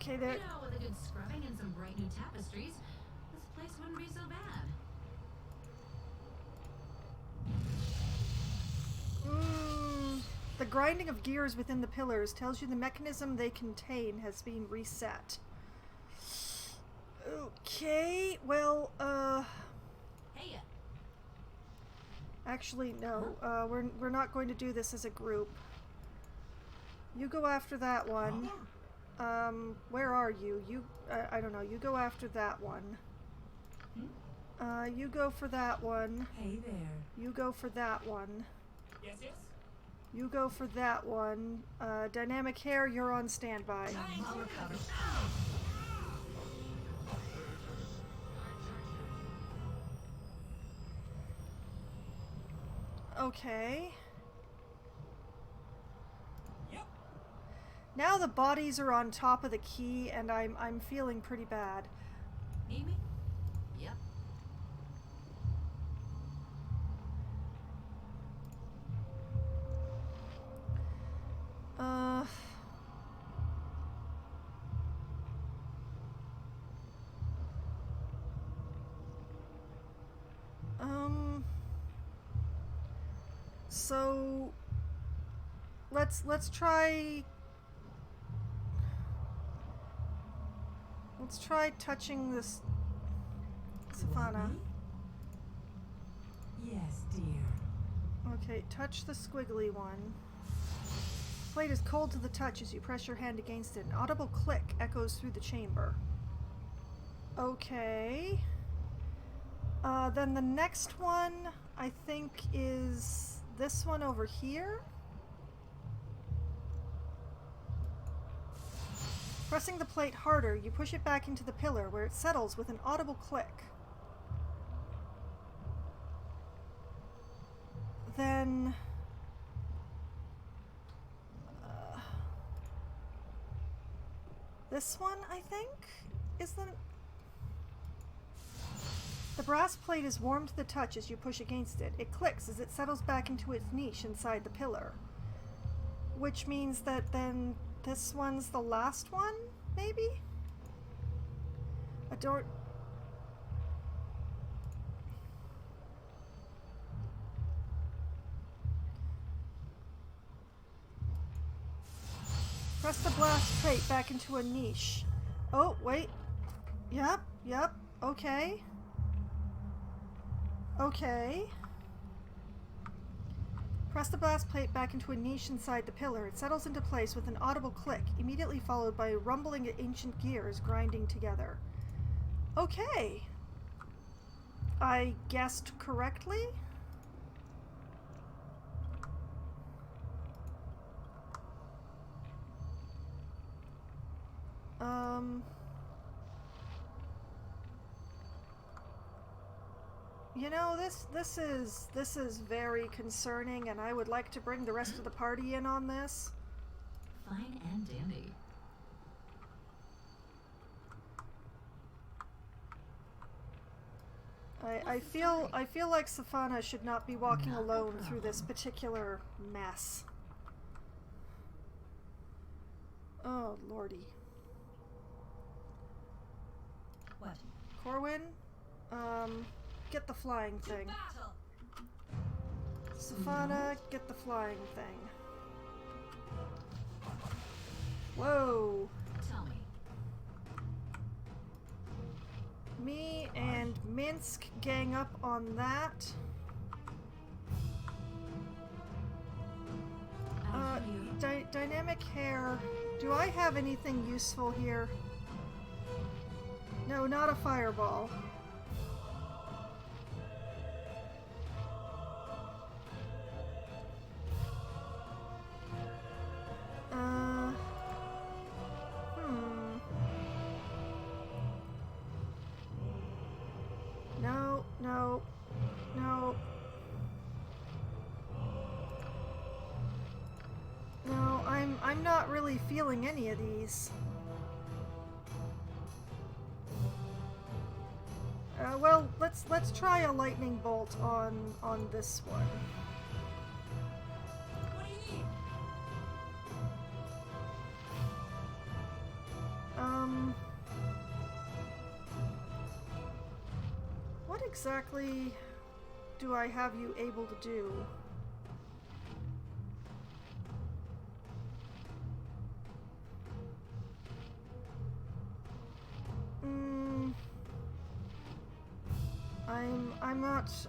Okay, there. You know, with a good scrubbing and some bright new tapestries, wouldn't be so bad. The grinding of gears within the pillars tells you the mechanism they contain has been reset. Okay, well, Hey, actually, no. We're not going to do this as a group. You go after that one. Where are you? I don't know. You go after that one. You go for that one. Hey there. You go for that one. Yes, yes? You go for that one. Dynamic hair, you're on standby. I'll recover. Okay. Yep. Now the bodies are on top of the key, and I'm feeling pretty bad. Amy? Yep. Uh. So let's try touching this Savannah. Mommy? Yes, dear. Okay, touch the squiggly one. Plate is cold to the touch as you press your hand against it. An audible click echoes through the chamber. Okay. Then the next one, I think, is this one over here. Pressing the plate harder, you push it back into the pillar, where it settles with an audible click. Then... this one, I think, is the... The brass plate is warm to the touch as you push against it. It clicks as it settles back into its niche inside the pillar. Which means that then this one's the last one, maybe? A door... Press the blast plate back into a niche. Oh, wait. Yep, okay. Okay. Press the blast plate back into a niche inside the pillar. It settles into place with an audible click, immediately followed by a rumbling of ancient gears grinding together. Okay. I guessed correctly? You know, this is very concerning, and I would like to bring the rest of the party in on this. Fine and dandy. I feel like Safana should not be walking alone through this particular mess. Oh, lordy. What? Corwin, get the flying thing. Battle! Safana, get the flying thing. Whoa. Tell me. Me and Minsk gang up on that. Dynamic hair. Do I have anything useful here? No, not a fireball. No, I'm not really feeling any of these. Well, let's try a lightning bolt on this one. What do you need? exactly do I have you able to do?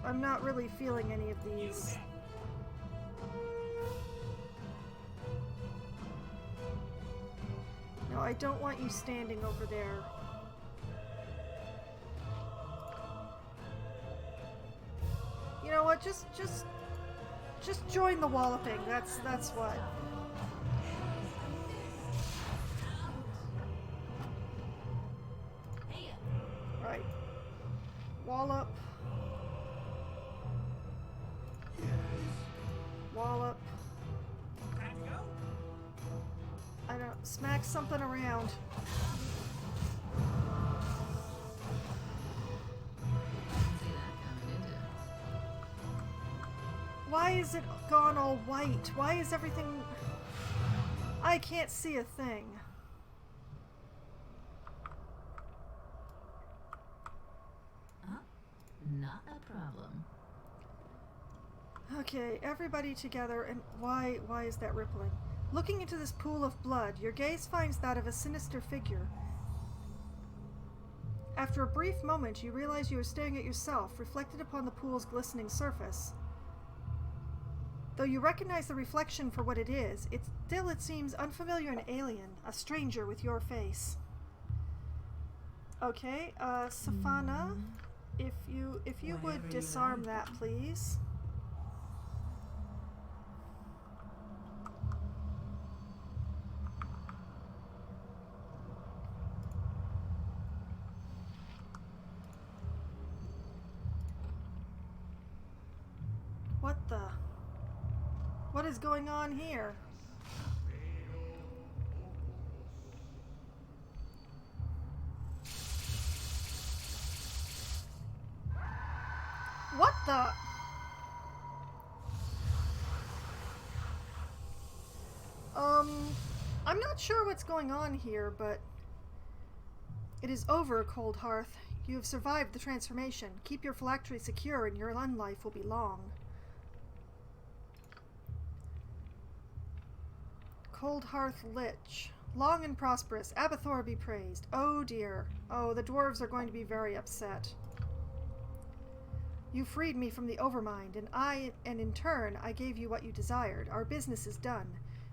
I'm not really feeling any of these. No, I don't want you standing over there. You know what? Just join the walloping. That's what. Right. Wallop. Wallop. Time to go? I don't smack something around. Why is it gone all white? Why is everything... I can't see a thing. Not a problem. Okay, everybody together, and why is that rippling? Looking into this pool of blood, your gaze finds that of a sinister figure. After a brief moment, you realize you are staring at yourself, reflected upon the pool's glistening surface. Though you recognize the reflection for what it is, it seems unfamiliar and alien, a stranger with your face. Okay, Safana, if you would Whatever you disarm like. that, please. What the? What is going on here? What the? I'm not sure what's going on here, but it is over, Cold Hearth. You have survived the transformation. Keep your phylactery secure and your unlife will be long. Cold Hearth Lich. Long and prosperous. Abathor be praised. Oh dear. Oh, the dwarves are going to be very upset. You freed me from the Overmind, and in turn, I gave you what you desired. Our business is done.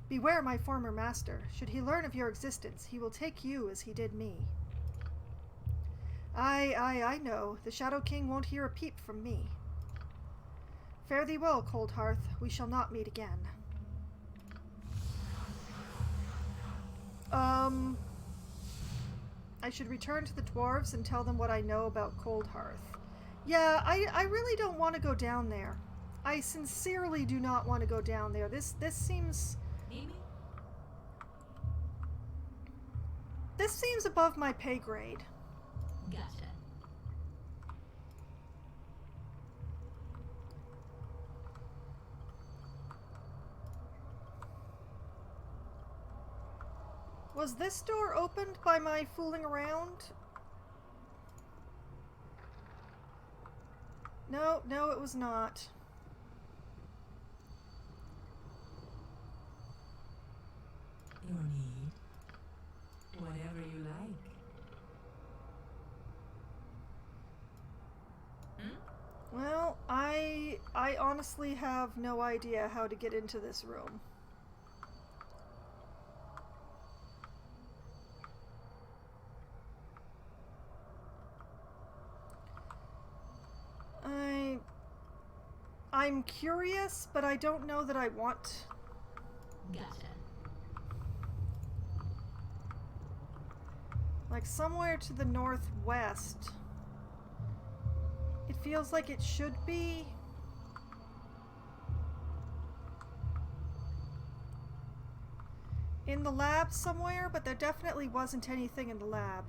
Beware my former master. Should he learn of your existence, he will take you as he did me. I know. The Shadow King won't hear a peep from me. Fare thee well, Cold Hearth. We shall not meet again. I should return to the dwarves and tell them what I know about Cold Hearth. Yeah, I really don't want to go down there. I sincerely do not want to go down there. This seems... Need me? This seems above my pay grade. Gotcha. Was this door opened by my fooling around? No, it was not. Your need. Whatever you like. Well, I honestly have no idea how to get into this room. I'm curious, but I don't know that I want... Gotcha. Like somewhere to the northwest. It feels like it should be. In the lab somewhere, but there definitely wasn't anything in the lab.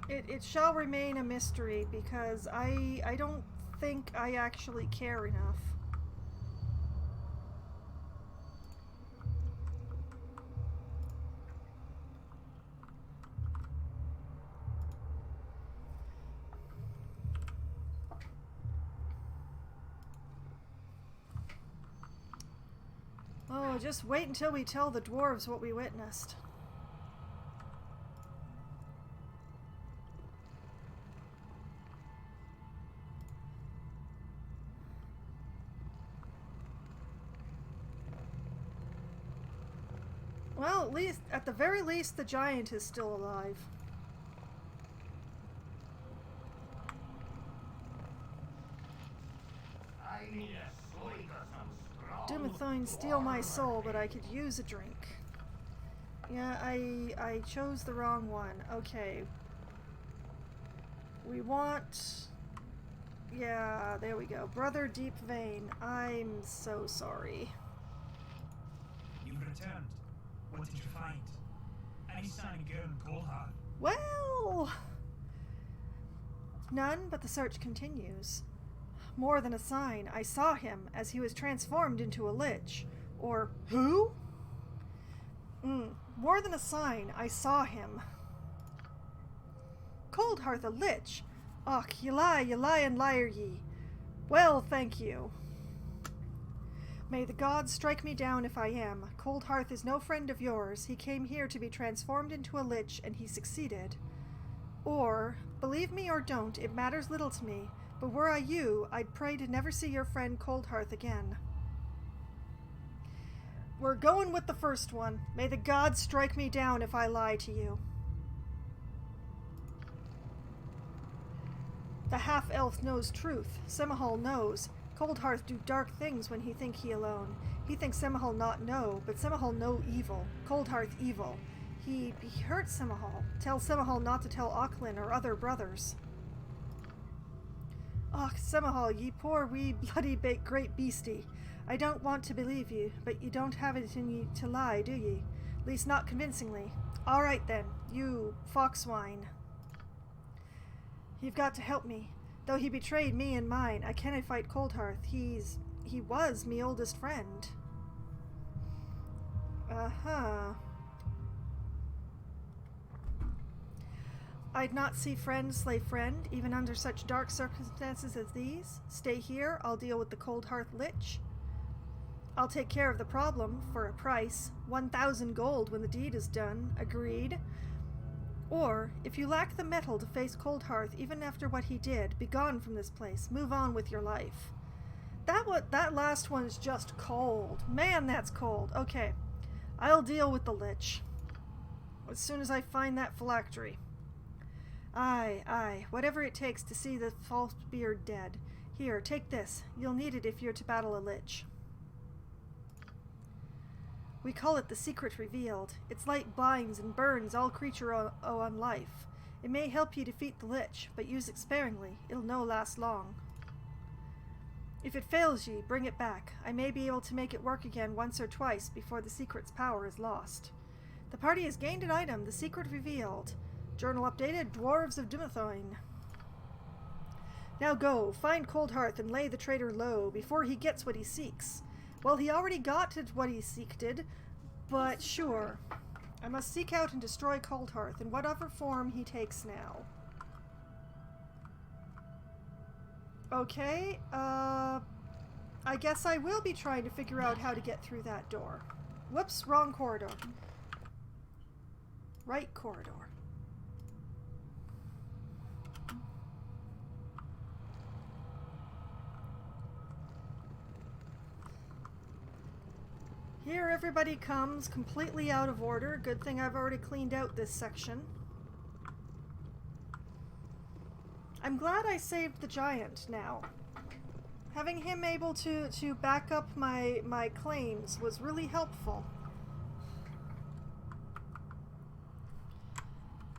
It shall remain a mystery because I don't think I actually care enough. Oh, just wait until we tell the dwarves what we witnessed. Well, at the very least, the giant is still alive. I need a swig of some strong Dumathoin, steal my soul, but I could use a drink. Yeah, I chose the wrong one. Okay. We want... Yeah, there we go. Brother Deep Vein, I'm so sorry. You've returned. What did you find? Any sign of Gurn Goldheart? Well... None, but the search continues. More than a sign, I saw him as he was transformed into a lich. Or who? More than a sign, I saw him. Coldhearth a lich? Och, ye lie and liar ye. Well, thank you. May the gods strike me down if I am. Coldhearth is no friend of yours. He came here to be transformed into a lich, and he succeeded. Or, believe me or don't, it matters little to me, but were I you, I'd pray to never see your friend Coldhearth again. We're going with the first one. May the gods strike me down if I lie to you. The half-elf knows truth. Semihal knows. Coldhearth do dark things when he think he alone. He thinks Semihal not know, but Semihal know evil. Coldhearth evil. He hurt Semihal. Tell Semihal not to tell Auchlin or other brothers. Och, Semihal, ye poor wee bloody great beastie. I don't want to believe you, but you don't have it in you to lie, do ye? At least not convincingly. All right then, you foxwine. You've got to help me. Though he betrayed me and mine, I cannot fight Coldhearth. He was me oldest friend. Uh-huh. I'd not see friend slay friend, even under such dark circumstances as these. Stay here, I'll deal with the Coldhearth Lich. I'll take care of the problem, for a price. 1,000 gold when the deed is done. Agreed. Or, if you lack the metal to face Coldhearth even after what he did, be gone from this place. Move on with your life. That last one's just cold. Man, that's cold. Okay. I'll deal with the Lich. As soon as I find that phylactery. Aye. Whatever it takes to see the false beard dead. Here, take this. You'll need it if you're to battle a Lich. We call it the Secret Revealed. Its light binds and burns all creature on life. It may help you defeat the Lich, but use it sparingly. It'll no last long. If it fails ye, bring it back. I may be able to make it work again once or twice before the secret's power is lost. The party has gained an item, the Secret Revealed. Journal updated, Dwarves of Dumathoin. Now go, find Coldhearth and lay the traitor low before he gets what he seeks. Well, he already got what he seeked, but sure. I must seek out and destroy Coldhearth in whatever form he takes now. Okay, I guess I will be trying to figure out how to get through that door. Whoops, wrong corridor. Right corridor. Here everybody comes, completely out of order. Good thing I've already cleaned out this section. I'm glad I saved the giant now. Having him able to back up my claims was really helpful.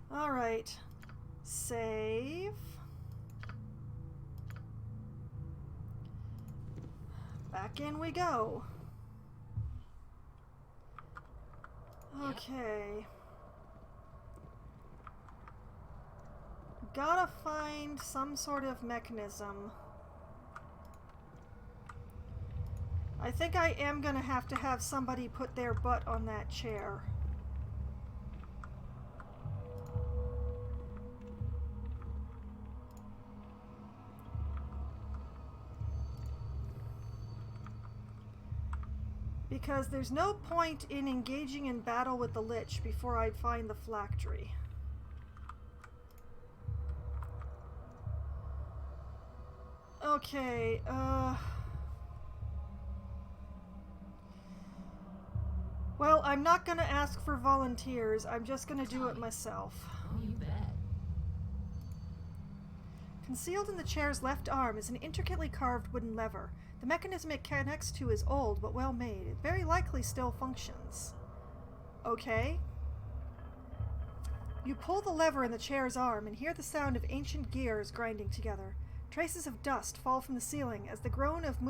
Alright. Save. Back in we go. Okay. gotta find some sort of mechanism. I think I am gonna have to have somebody put their butt on that chair. Because there's no point in engaging in battle with the Lich before I find the phylactery. Okay, well, I'm not gonna ask for volunteers. I'm just gonna do it myself. Oh, you bet. Concealed in the chair's left arm is an intricately carved wooden lever. The mechanism it connects to is old but well made. It very likely still functions. Okay. You pull the lever in the chair's arm and hear the sound of ancient gears grinding together. Traces of dust fall from the ceiling as the groan of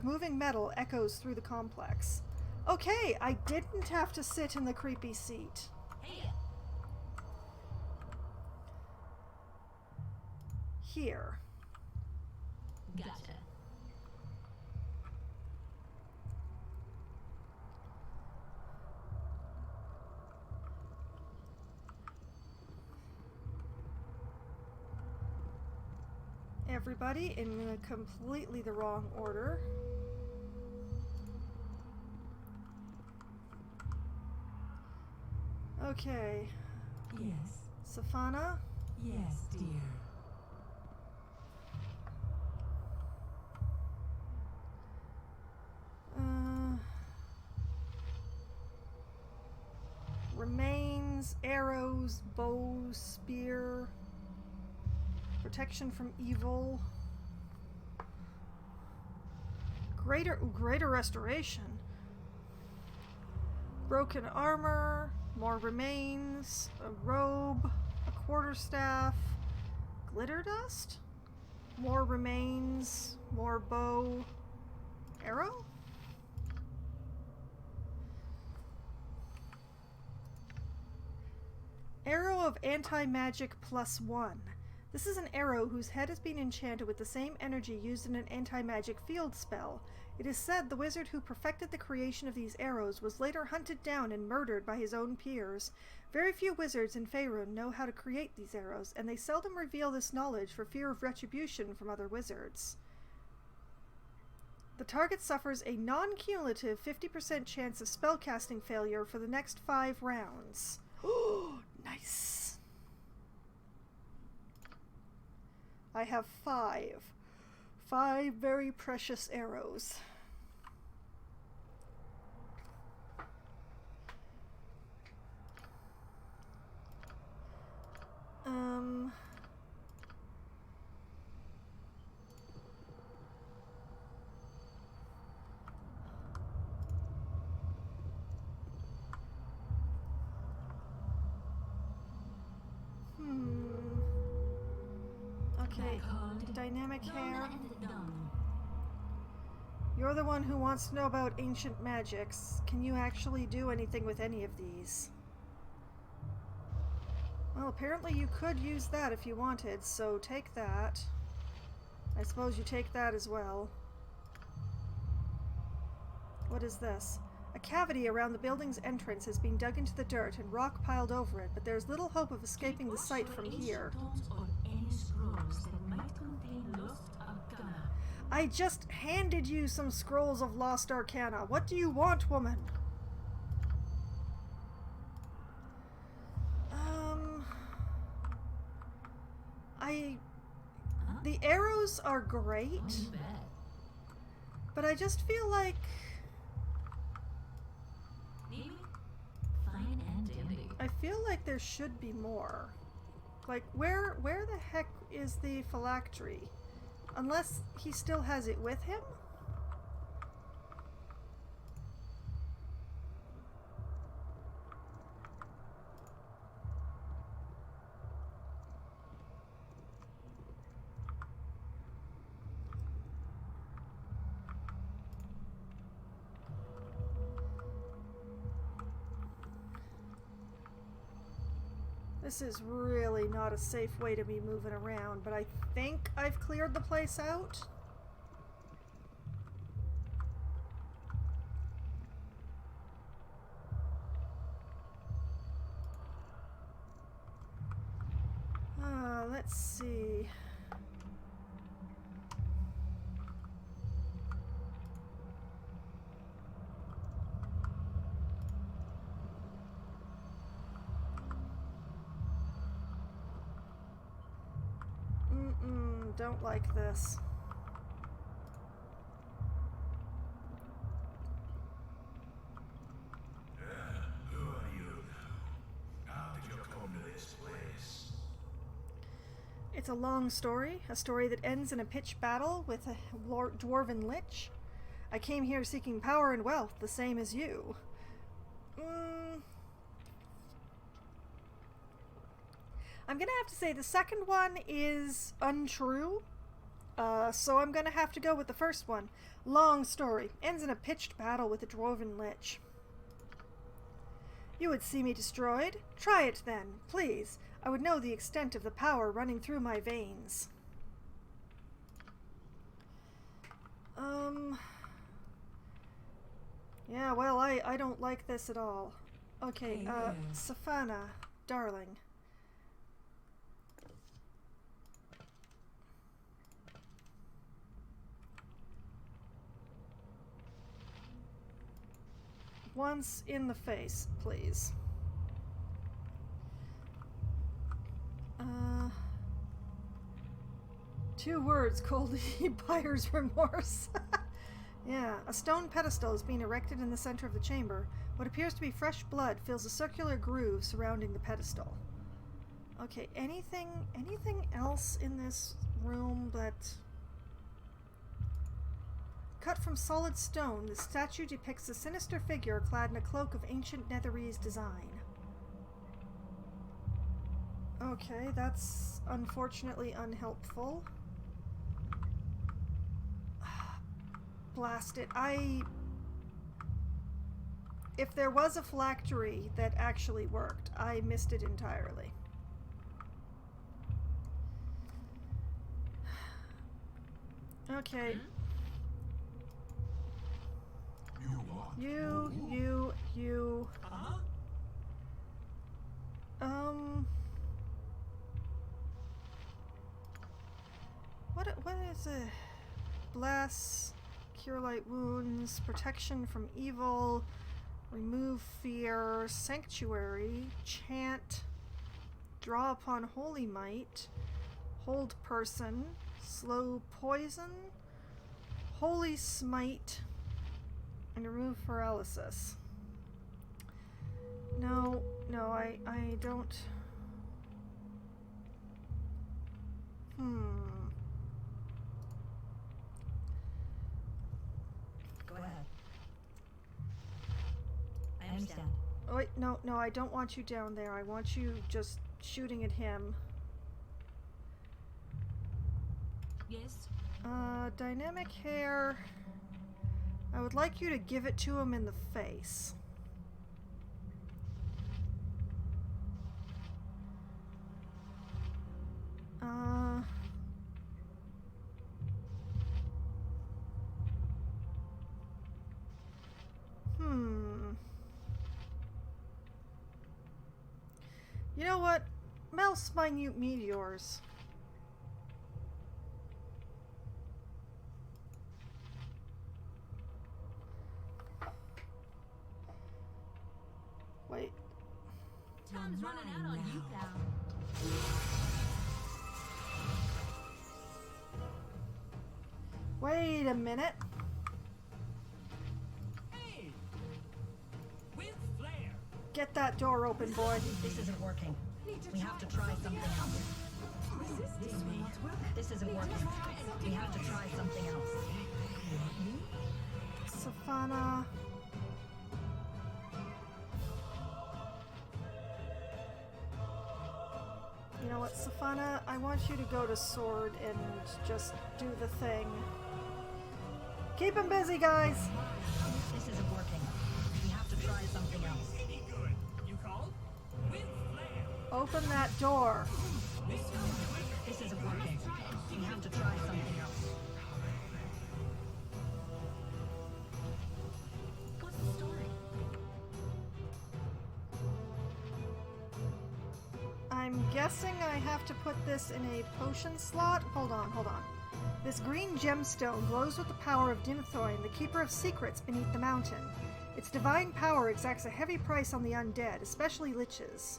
moving metal echoes through the complex. Okay, I didn't have to sit in the creepy seat. Hey! Here. Gotcha. Everybody in completely the wrong order. Okay. Yes. Safana? Yes, dear. Remains, arrows, bow, spear, protection from evil, greater restoration, broken armor, more remains, a robe, a quarterstaff, glitter dust, more remains, more bow, arrow. Arrow of Anti-Magic +1. This is an arrow whose head has been enchanted with the same energy used in an anti-magic field spell. It is said the wizard who perfected the creation of these arrows was later hunted down and murdered by his own peers. Very few wizards in Faerun know how to create these arrows, and they seldom reveal this knowledge for fear of retribution from other wizards. The target suffers a non-cumulative 50% chance of spellcasting failure for the next 5 rounds. Nice. I have 5. 5 very precious arrows. Okay, dynamic hair. You're the one who wants to know about ancient magics. Can you actually do anything with any of these? Well, apparently you could use that if you wanted, so take that. I suppose you take that as well. What is this? A cavity around the building's entrance has been dug into the dirt and rock piled over it, but there's little hope of escaping the site from here. I just handed you some scrolls of lost arcana. What do you want, woman? The arrows are great, but I just feel like I feel like there should be more. Like, where the heck is the phylactery? Unless he still has it with him? This is really not a safe way to be moving around, but I think I've cleared the place out. Let's see. Don't like this. Who are you now? How did you come to this place? It's a long story, a story that ends in a pitched battle with a dwarven lich. I came here seeking power and wealth, the same as you. I'm gonna have to say the second one is untrue, so I'm gonna have to go with the first one. Long story, ends in a pitched battle with a dwarven lich. You would see me destroyed? Try it then, please. I would know the extent of the power running through my veins. Yeah, well, I don't like this at all. Okay, Safana, darling. Once in the face, please. 2 words, cold buyer's remorse. Yeah, a stone pedestal is being erected in the center of the chamber. What appears to be fresh blood fills a circular groove surrounding the pedestal. Okay, anything else in this room that... Cut from solid stone, the statue depicts a sinister figure clad in a cloak of ancient Netherese design. Okay, that's unfortunately unhelpful. Blast it. If there was a phylactery that actually worked, I missed it entirely. Okay. You. What is it? Bless, cure light wounds, protection from evil, remove fear, sanctuary, chant, draw upon holy might, hold person, slow poison, holy smite, and remove paralysis. No, I don't. Go ahead. I understand. Oh, wait, no, I don't want you down there. I want you just shooting at him. Yes? Dynamic hair. I would like you to give it to him in the face. You know what? Mouse minute meteors. Wait. Time's running out on you, pal. Wait a minute. Hey! With flair! Get that door open, boy. This isn't working. We have to try something else. This isn't working. We have to try something else. Safana. You know what, Safana? I want you to go to Sword and just do the thing. Keep him busy, guys! This isn't working. We have to try something else. Really good. You called? With flair! Open that door. This isn't working. You have to try something else. What's the story? I'm guessing I have to put this in a potion slot. Hold on. This green gemstone glows with the power of Dimthorn, the keeper of secrets beneath the mountain. Its divine power exacts a heavy price on the undead, especially liches.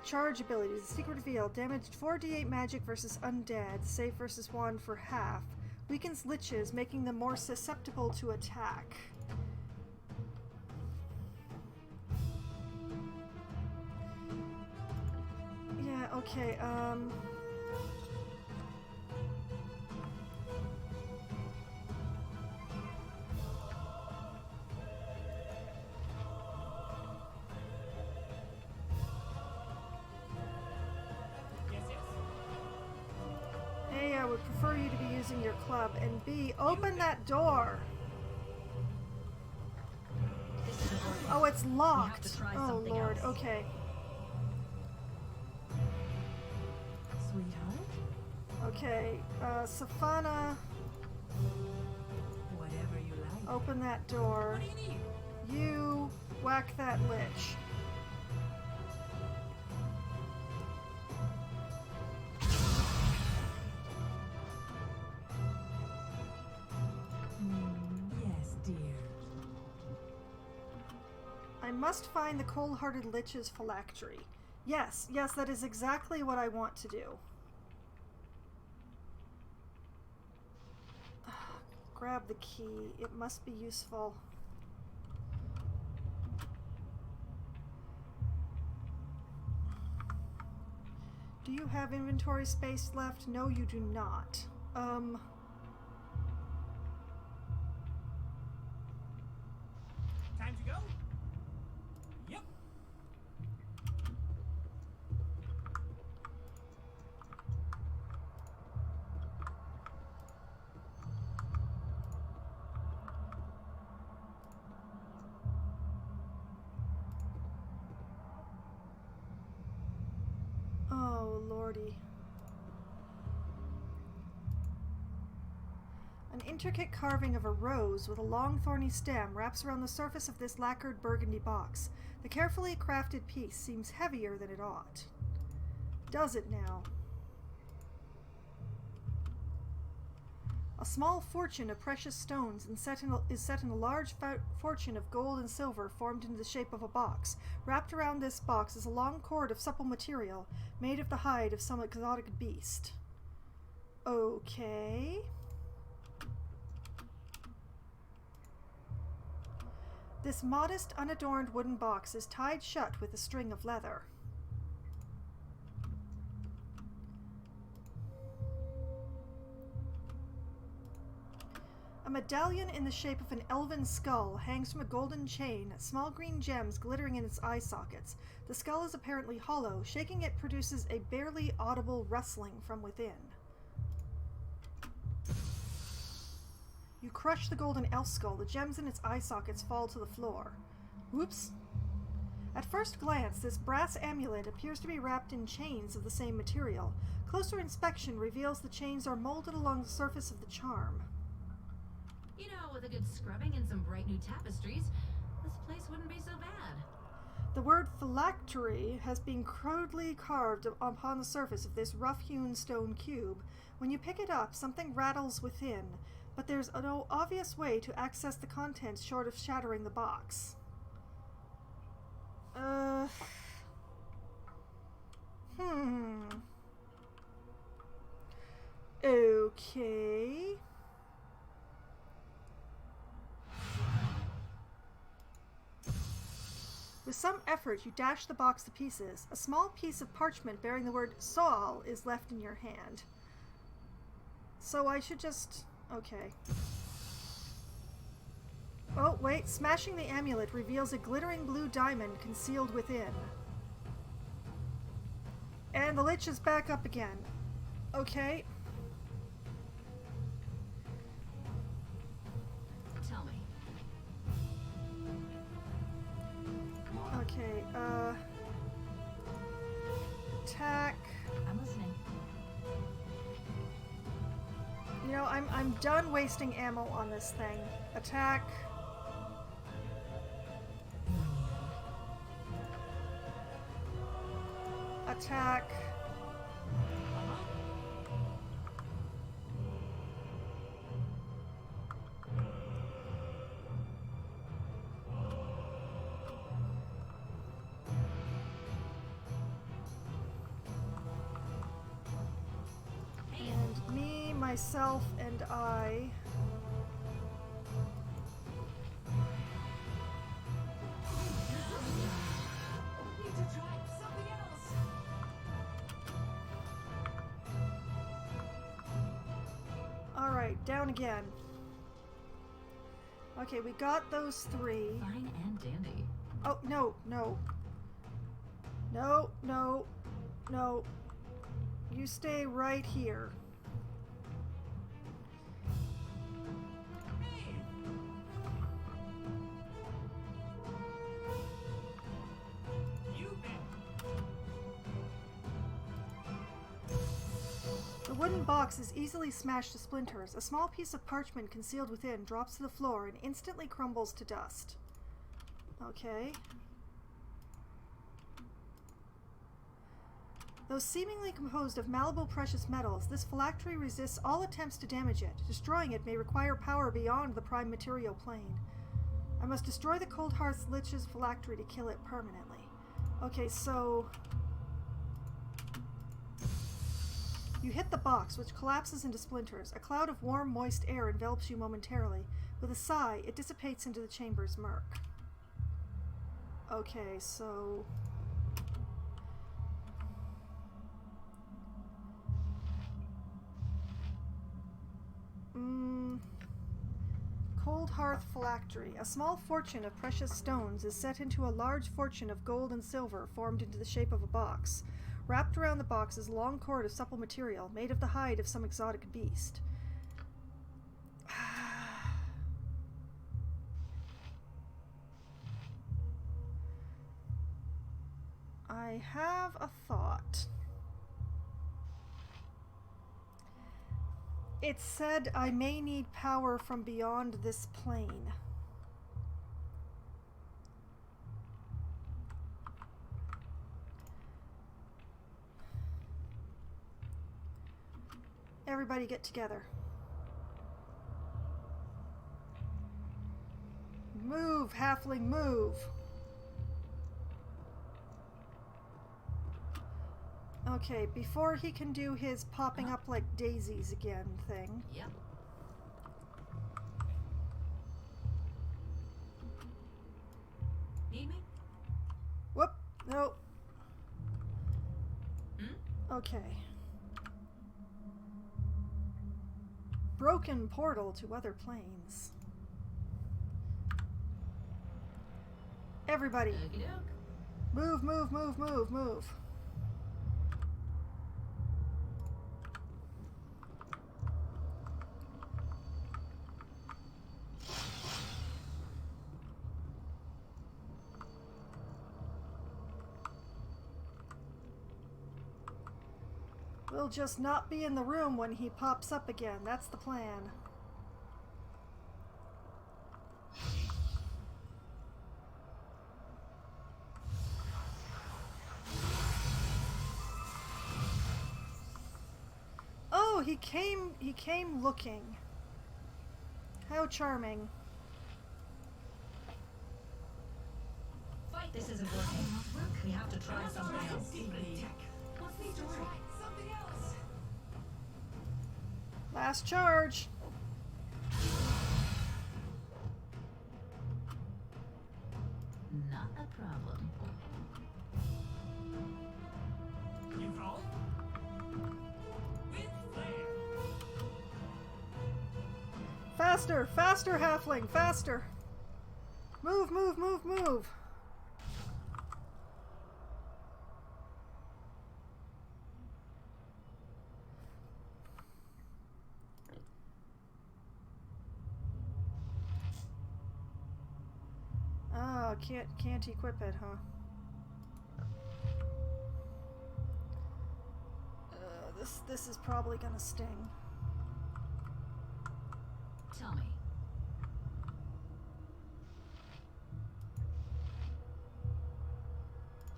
Charge abilities. Secret reveal. Damaged 4d8 magic versus undead. Save versus wand for half. Weakens liches, making them more susceptible to attack. Yeah, okay, A, I would prefer you to be using your club, and B, open that door! This isn't working. Oh, it's locked! to try Oh, something Lord, else. okay. Sweetheart, Okay, Safana, whatever you like. open that door. What do you need? You whack that lich. Yes, dear. I must find the cold-hearted lich's phylactery. Yes, that is exactly what I want to do. Grab the key. It must be useful. Do you have inventory space left? No, you do not. Time to go? Yep. Oh, lordy. An intricate carving of a rose with a long thorny stem wraps around the surface of this lacquered burgundy box. The carefully crafted piece seems heavier than it ought. Does it now? A small fortune of precious stones is set in a large fortune of gold and silver formed into the shape of a box. Wrapped around this box is a long cord of supple material made of the hide of some exotic beast. Okay. This modest, unadorned wooden box is tied shut with a string of leather. A medallion in the shape of an elven skull hangs from a golden chain, small green gems glittering in its eye sockets. The skull is apparently hollow. Shaking it produces a barely audible rustling from within. You crush the golden elf skull. The gems in its eye sockets fall to the floor. Whoops. At first glance, this brass amulet appears to be wrapped in chains of the same material. Closer inspection reveals the chains are molded along the surface of the charm. You know, with a good scrubbing and some bright new tapestries, this place wouldn't be so bad. The word phylactery has been crudely carved upon the surface of this rough-hewn stone cube. When you pick it up, something rattles within, but there's no obvious way to access the contents short of shattering the box. Okay. With some effort, you dash the box to pieces. A small piece of parchment bearing the word Saul is left in your hand. So I should just... okay. Oh, wait. Smashing the amulet reveals a glittering blue diamond concealed within. And the lich is back up again. Okay. Tell me. Okay, I'm done wasting ammo on this thing. Attack. Attack. And me, myself, and I. Need to try something else. Alright, down again. Okay, we got those 3. Fine and dandy. Oh, no, no. No, no, no. You stay right here. You been. The wooden box is easily smashed to splinters. A small piece of parchment concealed within drops to the floor and instantly crumbles to dust. Okay. Though seemingly composed of malleable precious metals, this phylactery resists all attempts to damage it. Destroying it may require power beyond the prime material plane. I must destroy the Cold Hearth Lich's phylactery to kill it permanently. Okay, so... You hit the box, which collapses into splinters. A cloud of warm, moist air envelops you momentarily. With a sigh, it dissipates into the chamber's murk. Okay, so... Cold Hearth Phylactery. A small fortune of precious stones is set into a large fortune of gold and silver formed into the shape of a box. Wrapped around the box is a long cord of supple material, made of the hide of some exotic beast. I have a thought. It said I may need power from beyond this plane. Everybody get together. Move, halfling, move. Okay, before he can do his popping up like daisies again thing. Yep. Need me? Whoop, no. Hmm? Okay. Broken portal to other planes. Everybody, Okey doke. move, move, move, move, move. We'll just not be in the room when he pops up again. That's the plan. Oh, he came looking. How charming. Fight, this isn't working. We have to try something else. What's the story? Something else. Last charge. Not a problem. You roll? With flair. Faster, faster, halfling, faster. Move, move, move, move. Oh, can't equip it, huh? This is probably gonna sting. Tell me.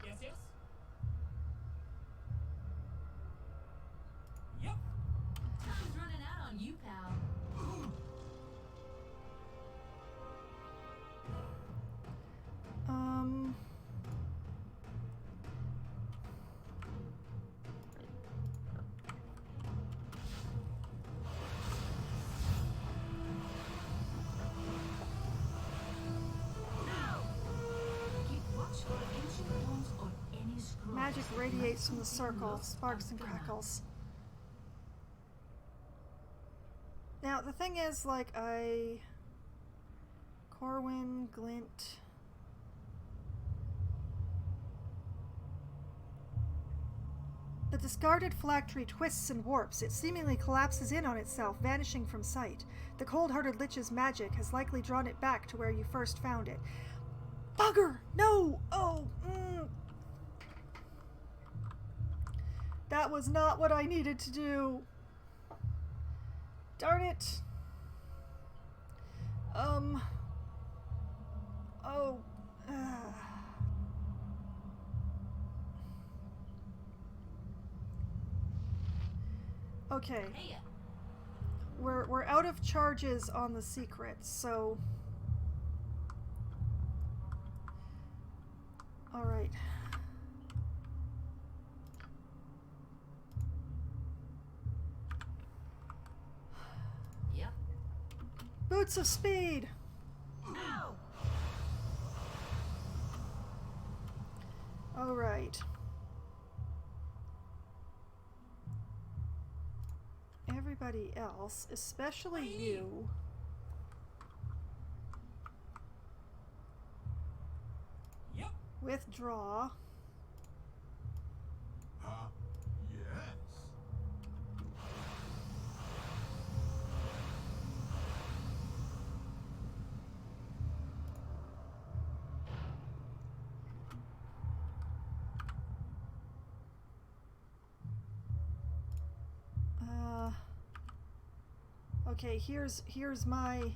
Yes, yes? Yep. Time's running out on you, pal. Keep watch for ancient bones or any scrolls. Magic radiates from the circle, sparks and crackles. Now, the thing is, like, Corwin, Glint... The discarded phylactery twists and warps. It seemingly collapses in on itself, vanishing from sight. The cold-hearted lich's magic has likely drawn it back to where you first found it. Bugger! No! Oh! That was not what I needed to do. Darn it. Oh. Okay. Hey, We're out of charges on the secrets, so... Alright. yep. Boots of speed! Ow! Alright. Everybody else, especially you... Yep. Withdraw. Yes. Okay, here's my...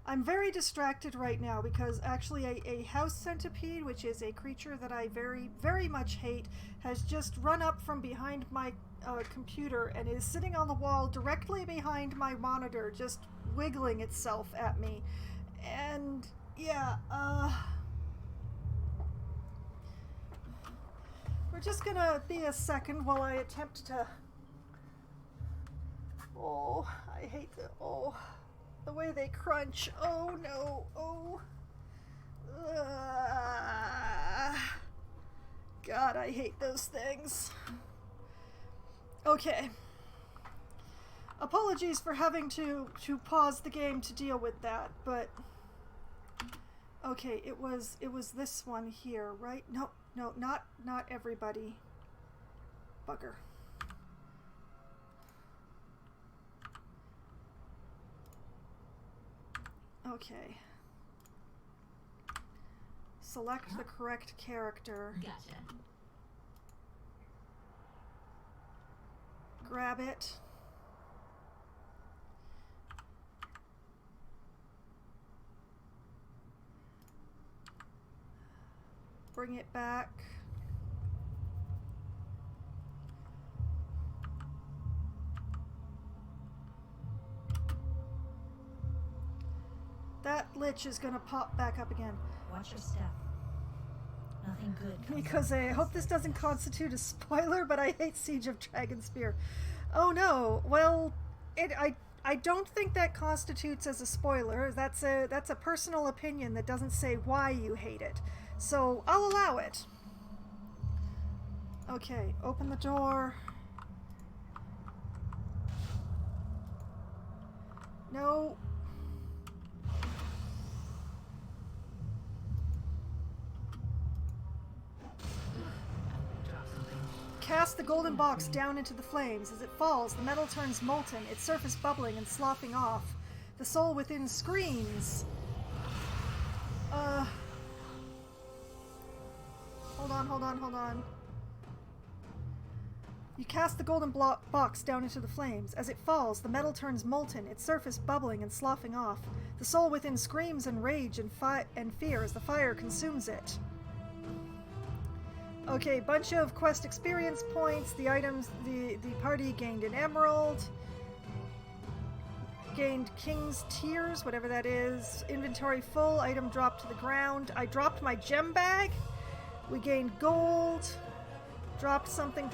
I'm very distracted right now because actually a house centipede, which is a creature that I very, very much hate, has just run up from behind my computer and is sitting on the wall directly behind my monitor, just wiggling itself at me. And, yeah, we're just gonna be a second while I attempt to... Oh, I hate the way they crunch. Oh no, oh. God, I hate those things. Okay. Apologies for having to pause the game to deal with that, but... Okay, it was this one here, right? No, not everybody. Bugger. Okay. Select the correct character. Gotcha. Grab it. Bring it back. That lich is gonna pop back up again. Watch your step. Nothing good comes Because out I of hope this doesn't constitute a spoiler, but I hate Siege of Dragonspear. Oh no, well, I don't think that constitutes as a spoiler. That's a personal opinion that doesn't say why you hate it. So I'll allow it. Okay, open the door. No. Cast the golden box down into the flames. As it falls, the metal turns molten, its surface bubbling and sloughing off. The soul within screams. Hold on. You cast the golden box down into the flames. As it falls, the metal turns molten, its surface bubbling and sloughing off. The soul within screams in rage and fear as the fire consumes it. Okay, bunch of quest experience points. The items, the party gained an emerald. Gained King's Tears, whatever that is. Inventory full, item dropped to the ground. I dropped my gem bag. We gained gold. Dropped something,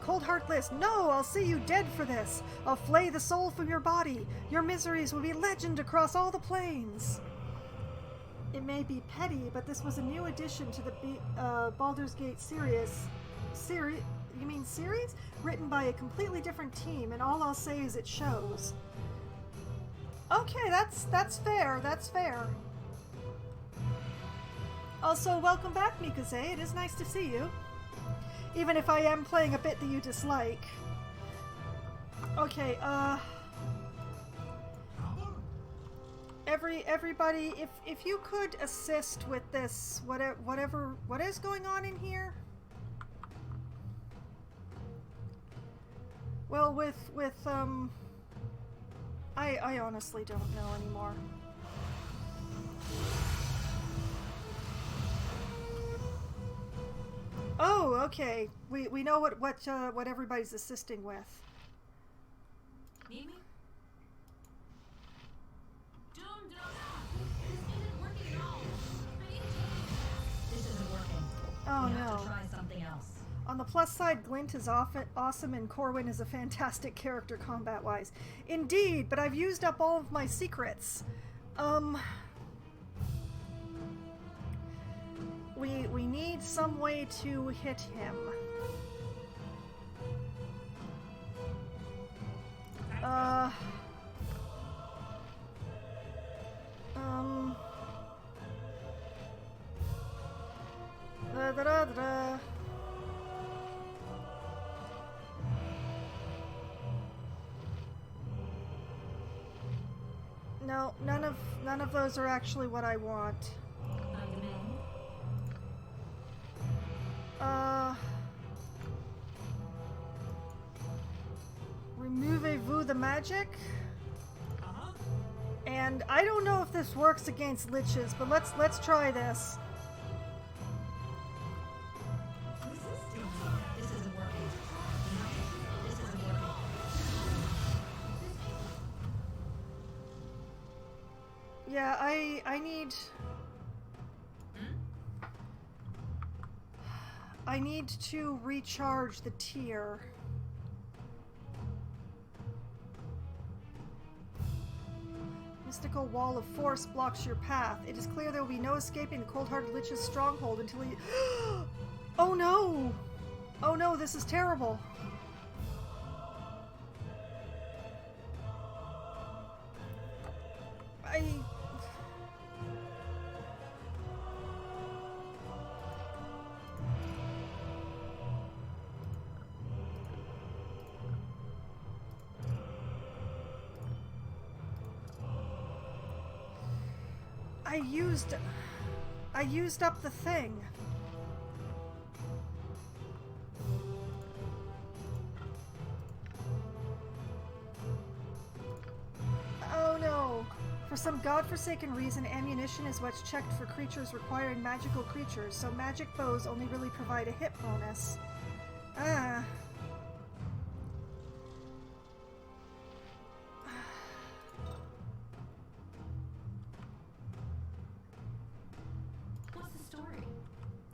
Cold Heartless. No, I'll see you dead for this. I'll flay the soul from your body. Your miseries will be legend across all the plains. It may be petty, but this was a new addition to the Baldur's Gate series? You mean series? Written by a completely different team, and all I'll say is it shows. Okay, that's fair. That's fair. Also, welcome back, Mikaze. It is nice to see you. Even if I am playing a bit that you dislike. Okay, everybody, if you could assist with this, what is going on in here? Well, I honestly don't know anymore. Oh, okay. We know what everybody's assisting with. Need me? Doom, this isn't working at all. I need to This isn't working. Oh We have no. to try something else. On the plus side, Glint is awesome and Corwin is a fantastic character combat-wise. Indeed, but I've used up all of my secrets. We need some way to hit him. No, none of those are actually what I want. Removez-vous the magic? And I don't know if this works against liches, but let's try this. This isn't working. This isn't working. Yeah, I need... I need to recharge the tier. Mystical wall of force blocks your path. It is clear there will be no escaping the cold-hearted lich's stronghold until he... Oh no! Oh no, this is terrible. I used up the thing. Oh no. For some godforsaken reason, ammunition is what's checked for creatures requiring magical creatures, so magic bows only really provide a hit bonus. Ah.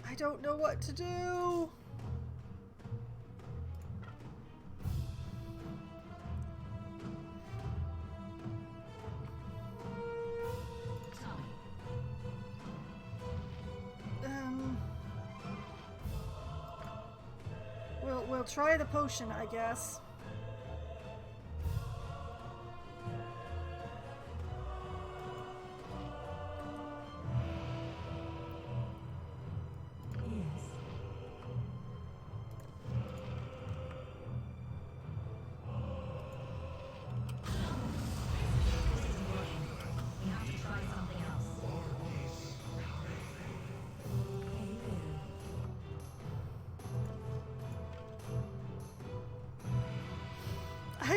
I don't know what to do. tell me. We'll try the potion, I guess. Yes. This isn't working. We have to try something else. Hey there.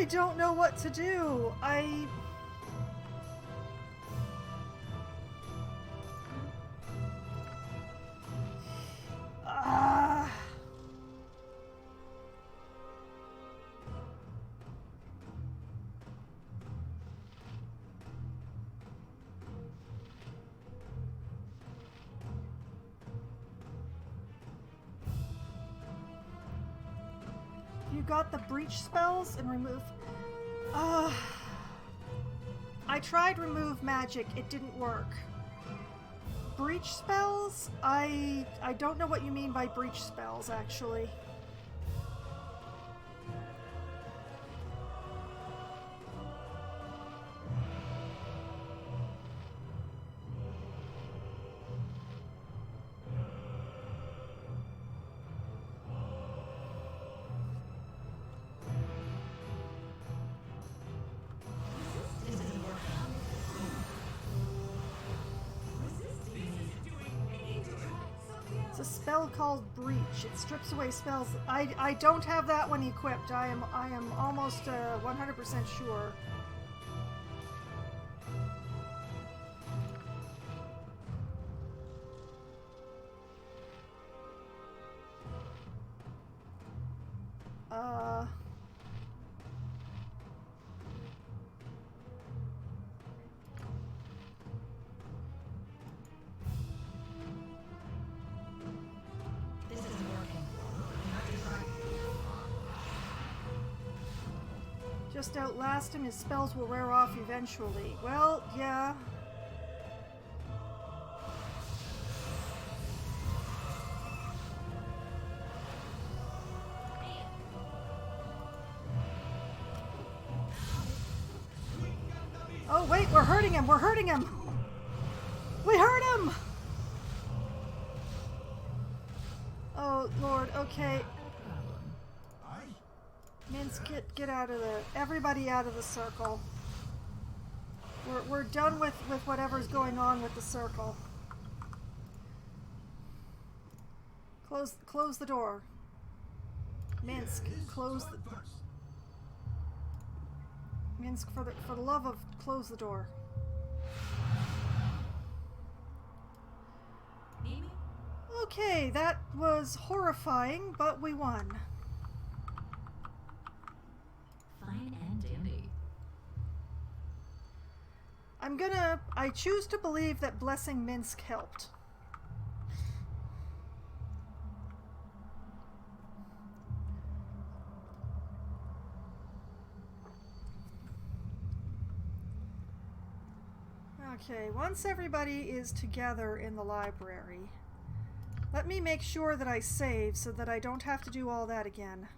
don't know what to do. Ah. You got the breach spells and remove. I tried remove magic. It didn't work. Breach spells? I don't know what you mean by breach spells, actually. It's a spell called Breach. It strips away spells. I don't have that one equipped. I am almost 100% sure. Just outlast him, his spells will wear off eventually. Well, yeah. Oh wait, we're hurting him! We're hurting him! We hurt him! Oh Lord, okay. Minsk, get out of the... Everybody out of the circle. We're done with whatever's going on with the circle. Close the door. Minsk, close the... Minsk, for the love of... Close the door. Okay, that was horrifying, but we won. Fine and dandy. I choose to believe that blessing Minsk helped. Okay, once everybody is together in the library, let me make sure that I save so that I don't have to do all that again.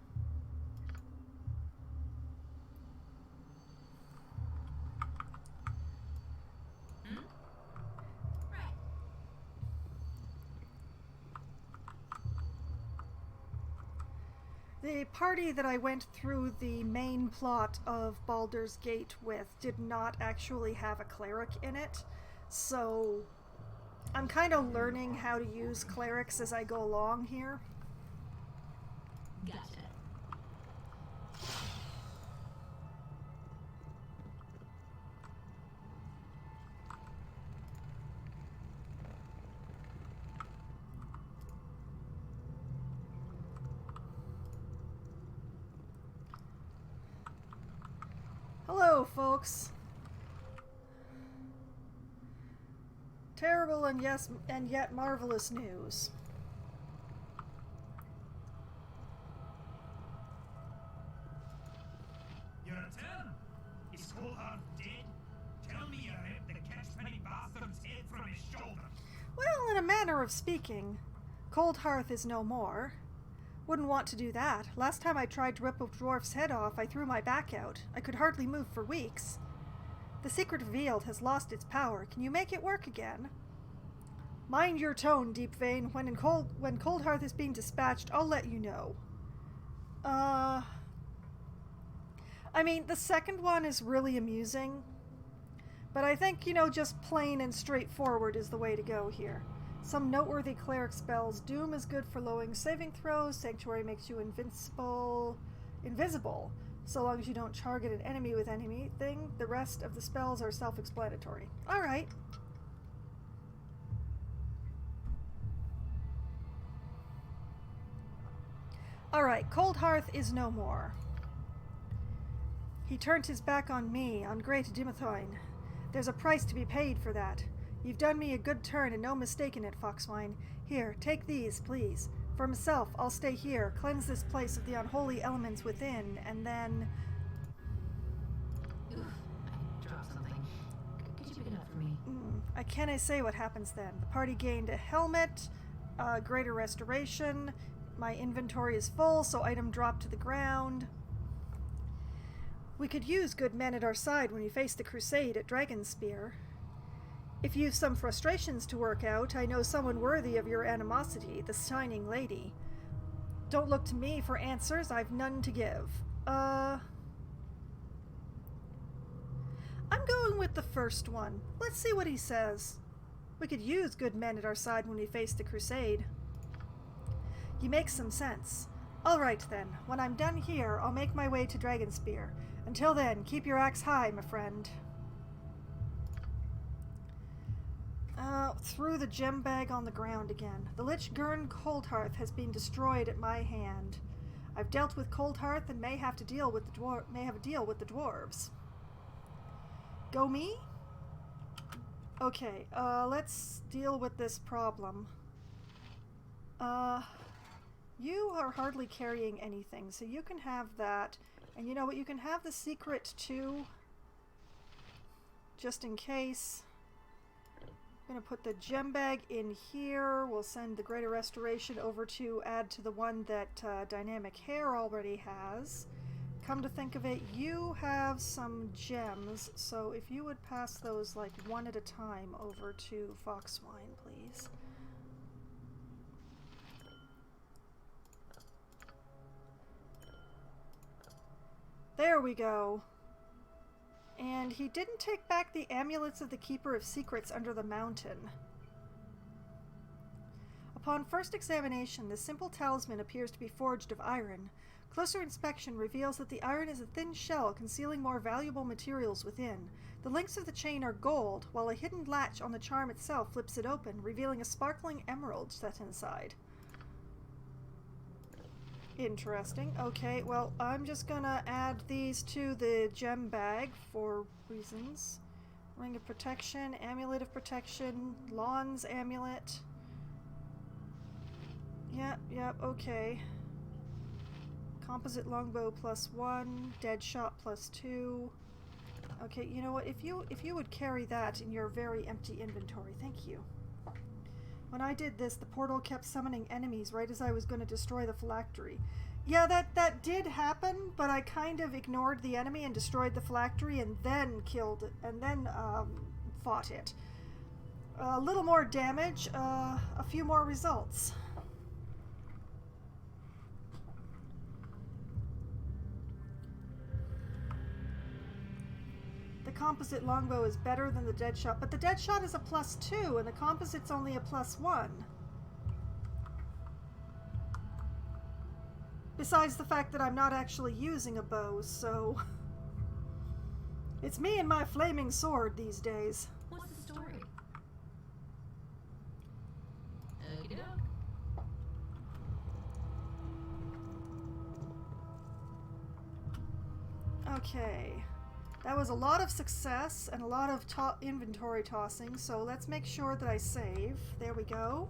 The party that I went through the main plot of Baldur's Gate with did not actually have a cleric in it, so I'm kind of learning how to use clerics as I go along here. Gotcha. Hello, folks. Terrible and yet marvelous news. Your turn. Is Coldheart dead? Tell me you ripped the catch-penny bastard's head from his shoulder. Well, in a manner of speaking, Cold Hearth is no more. Wouldn't want to do that. Last time I tried to rip a dwarf's head off, I threw my back out. I could hardly move for weeks. The secret revealed has lost its power. Can you make it work again? Mind your tone, Deep Vein. When Cold Hearth is being dispatched, I'll let you know. I mean, the second one is really amusing. But I think, just plain and straightforward is the way to go here. Some noteworthy cleric spells. Doom is good for lowering saving throws. Sanctuary makes you invisible. So long as you don't target an enemy with anything, the rest of the spells are self-explanatory. Alright. Alright, Cold Hearth is no more. He turned his back on me, on Great Dimothoin. There's a price to be paid for that. You've done me a good turn and no mistake in it, Foxwine. Here, take these, please. For myself, I'll stay here, cleanse this place of the unholy elements within, and then... Oof, I dropped something. Could you pick it up for me? I can't say what happens then. The party gained a helmet, greater restoration, my inventory is full, so item dropped to the ground. We could use good men at our side when we face the crusade at Dragonspear. If you've some frustrations to work out, I know someone worthy of your animosity, the Shining Lady. Don't look to me for answers, I've none to give. I'm going with the first one. Let's see what he says. We could use good men at our side when we face the crusade. You make some sense. All right then, when I'm done here, I'll make my way to Dragonspear. Until then, keep your axe high, my friend. Threw the gem bag on the ground again. The Lich Gurn Coldhearth has been destroyed at my hand. I've dealt with Coldhearth and may have a deal with the dwarves. Go me? Okay, let's deal with this problem. You are hardly carrying anything, so you can have that. And you know what? You can have the secret too. Just in case. I'm going to put the gem bag in here. We'll send the Greater Restoration over to add to the one that Dynamic Hair already has. Come to think of it, you have some gems, so if you would pass those like one at a time over to Foxwine, please. There we go. And he didn't take back the amulets of the Keeper of Secrets under the mountain. Upon first examination, the simple talisman appears to be forged of iron. Closer inspection reveals that the iron is a thin shell concealing more valuable materials within. The links of the chain are gold, while a hidden latch on the charm itself flips it open, revealing a sparkling emerald set inside. Interesting. Okay, well, I'm just gonna add these to the gem bag for reasons. Ring of Protection, Amulet of Protection, Lawn's Amulet. Yep, okay. Composite Longbow +1, Dead Shot +2. Okay, you know what? If you would carry that in your very empty inventory, thank you. When I did this, the portal kept summoning enemies right as I was going to destroy the phylactery. Yeah, that did happen, but I kind of ignored the enemy and destroyed the phylactery and then killed it, and then fought it. A little more damage, a few more results. The composite longbow is better than the dead shot, but the dead shot is a +2 and the composite's only a +1. Besides the fact that I'm not actually using a bow, so... It's me and my flaming sword these days. What's the story? Okay. That was a lot of success and a lot of inventory tossing, so let's make sure that I save. There we go.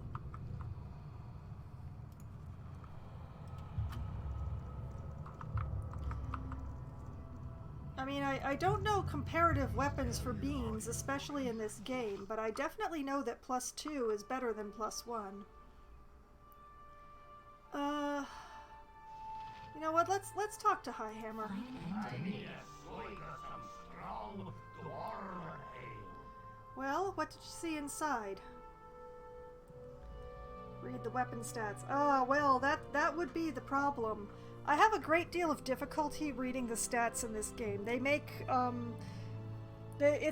I mean, I don't know comparative weapons for beans, especially in this game, but I definitely know that +2 is better than +1. You know what? Let's talk to Highhammer. Well, what did you see inside? Read the weapon stats. Ah, well, that would be the problem. I have a great deal of difficulty reading the stats in this game. They make they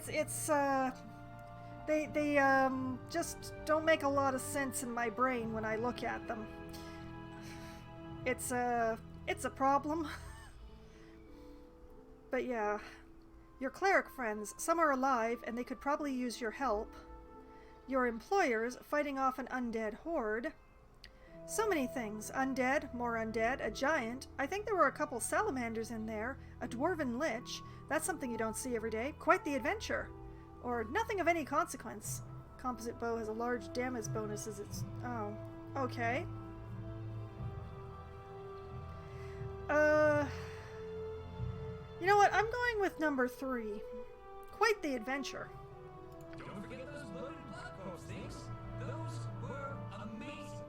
just don't make a lot of sense in my brain when I look at them. It's a problem. But yeah, your cleric friends, some are alive and they could probably use your help. Your employers fighting off an undead horde. So many things. Undead, more undead, a giant. I think there were a couple salamanders in there. A dwarven lich. That's something you don't see every day. Quite the adventure. Or nothing of any consequence. Composite bow has a large damage bonus as it's... Oh. Okay. You know what? I'm going with number 3. Quite the adventure. Don't forget those bloated blood postings. Those were amazing.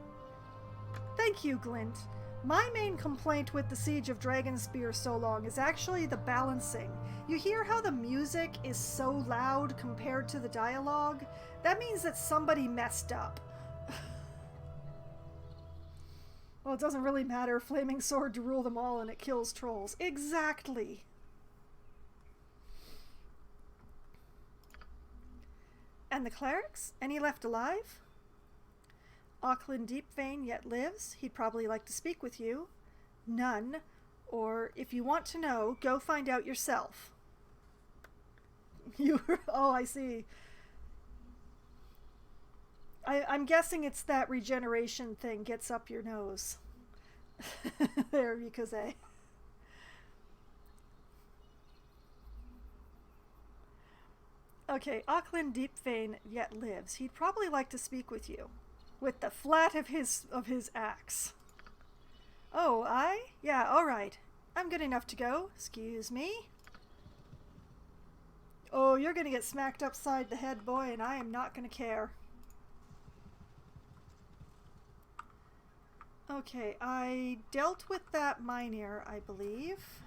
Thank you, Glint. My main complaint with the Siege of Dragonspear so long is actually the balancing. You hear how the music is so loud compared to the dialogue? That means that somebody messed up. Well, it doesn't really matter. Flaming sword to rule them all and it kills trolls. Exactly. And the clerics? Any left alive? Auckland Deepvein yet lives. He'd probably like to speak with you. None. Or, if you want to know, go find out yourself. Oh, I see. I'm guessing it's that regeneration thing gets up your nose. There, Yukaze. Okay, Auckland Deepvein yet lives. He'd probably like to speak with you. With the flat of his axe. Oh, I? Yeah, alright. I'm good enough to go. Excuse me. Oh, you're gonna get smacked upside the head, boy, and I am not gonna care. Okay, I dealt with that miner, I believe.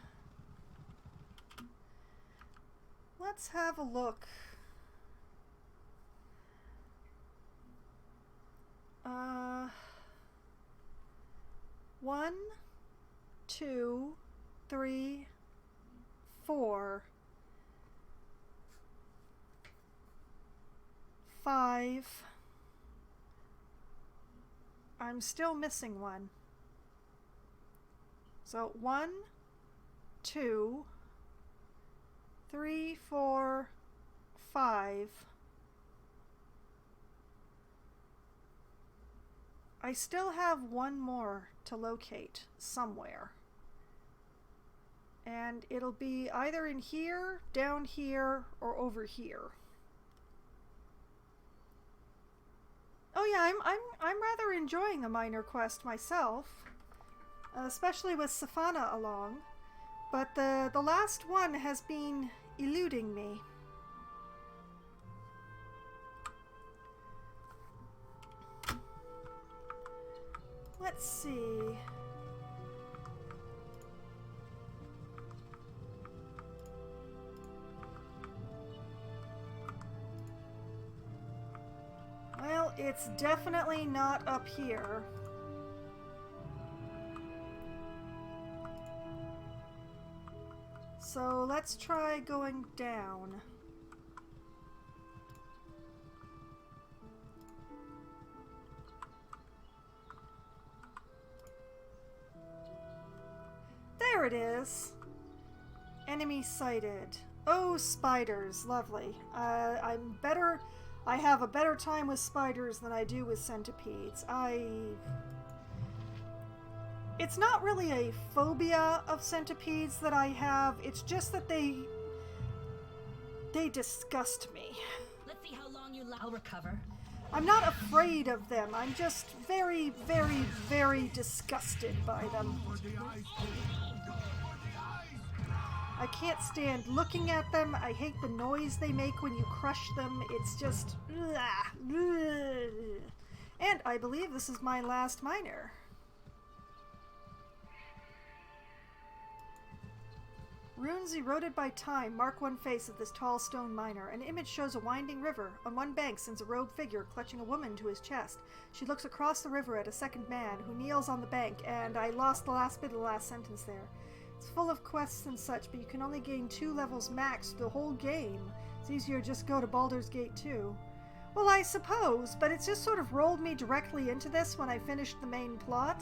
Let's have a look. 1, 2, 3, 4, 5. I'm still missing one. So 1, 2, 3, 4, 5. I still have one more to locate somewhere. And it'll be either in here, down here, or over here. Oh yeah, I'm rather enjoying the minor quest myself, especially with Safana along. But the last one has been eluding me. Let's see. Well, it's definitely not up here. So let's try going down. There it is. Enemy sighted. Oh, spiders. Lovely. I have a better time with spiders than I do with centipedes. It's not really a phobia of centipedes that I have. It's just that they disgust me. Let's see how long I'll recover. I'm not afraid of them. I'm just very, very, very disgusted by them. I can't stand looking at them. I hate the noise they make when you crush them. It's just... And I believe this is my last miner. Runes eroded by time mark one face of this tall stone miner. An image shows a winding river. On one bank sits a robed figure clutching a woman to his chest. She looks across the river at a second man who kneels on the bank, and I lost the last bit of the last sentence there. It's full of quests and such, but you can only gain 2 levels max the whole game. It's easier to just go to Baldur's Gate 2. Well, I suppose, but it's just sort of rolled me directly into this when I finished the main plot.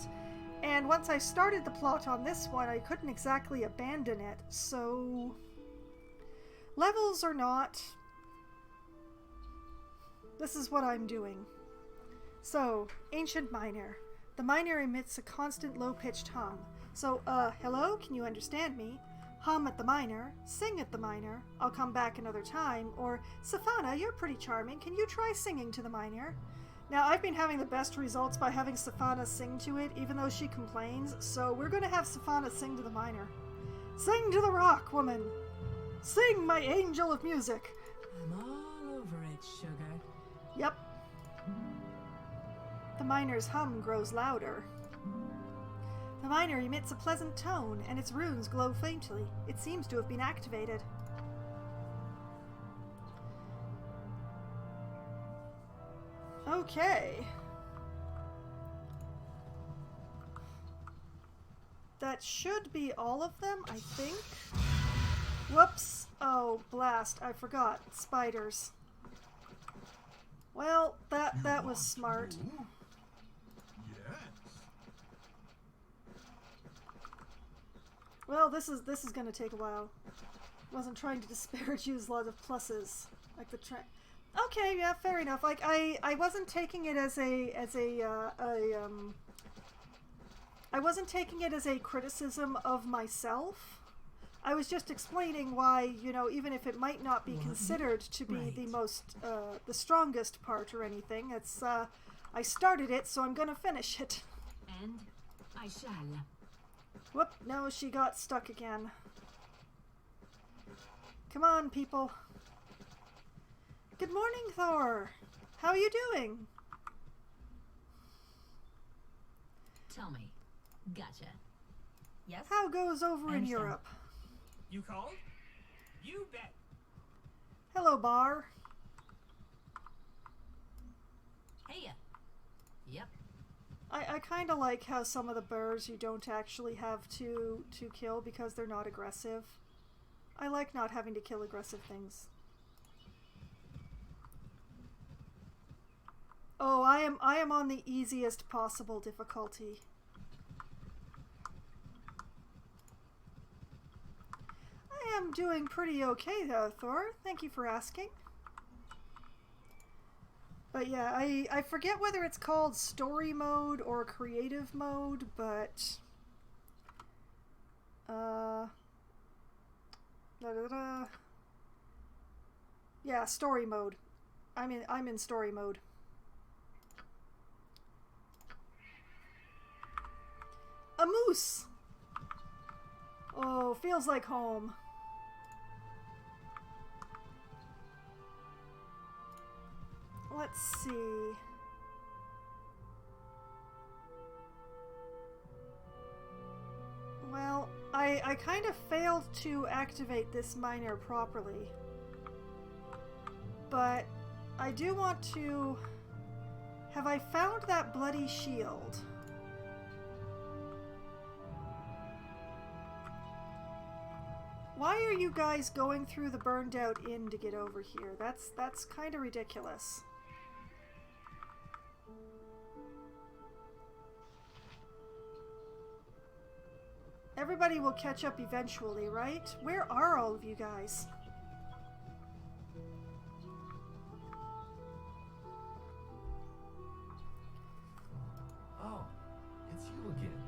And once I started the plot on this one, I couldn't exactly abandon it, so... Levels or not, this is what I'm doing. So, Ancient Miner. The miner emits a constant low-pitched hum. So, hello? Can you understand me? Hum at the miner, sing at the miner, I'll come back another time, or, Safana, you're pretty charming, can you try singing to the miner? Now, I've been having the best results by having Safana sing to it, even though she complains, so we're gonna have Safana sing to the miner. Sing to the rock, woman! Sing, my angel of music! I'm all over it, sugar. Yep. The miner's hum grows louder. The miner emits a pleasant tone, and its runes glow faintly. It seems to have been activated. Okay. That should be all of them, I think. Whoops. Oh, blast. I forgot. Spiders. Well, that was smart. Yes. Well, this is gonna take a while. Wasn't trying to disparage use a lot of pluses, like the Okay, yeah, fair enough. Like I wasn't taking it as I wasn't taking it as a criticism of myself. I was just explaining why, you know, even if it might not be considered to be the most, the strongest part or anything, it's, I started it, so I'm gonna finish it. And I shall. Whoop, no, she got stuck again. Come on, people. Good morning, Thor. How are you doing? Tell me. Gotcha. Yes? How goes over in understand. Europe? You called? You bet. Hello, Bar. Hey. Yep. I kind of like how some of the birds you don't actually have to kill because they're not aggressive. I like not having to kill aggressive things. Oh, I am on the easiest possible difficulty. I am doing pretty okay though, Thor. Thank you for asking. But yeah, I forget whether it's called story mode or creative mode, but yeah, story mode. I'm in story mode. A moose. Oh, feels like home. Let's see. Well, I kind of failed to activate this miner properly. But I do want to... Have I found that bloody shield? Why are you guys going through the burned out inn to get over here? That's kind of ridiculous. Everybody will catch up eventually, right? Where are all of you guys? Oh, it's you again.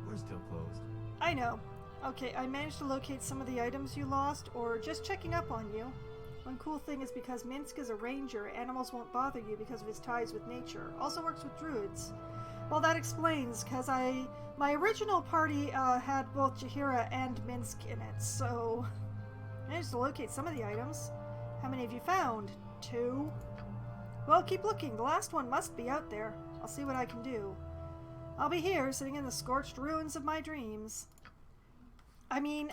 We're still closed. I know. Okay, I managed to locate some of the items you lost, or just checking up on you. One cool thing is because Minsk is a ranger, animals won't bother you because of his ties with nature. Also works with druids. Well, that explains, because my original party had both Jahira and Minsk in it, so I managed to locate some of the items. How many have you found? 2? Well, keep looking. The last one must be out there. I'll see what I can do. I'll be here, sitting in the scorched ruins of my dreams. I mean,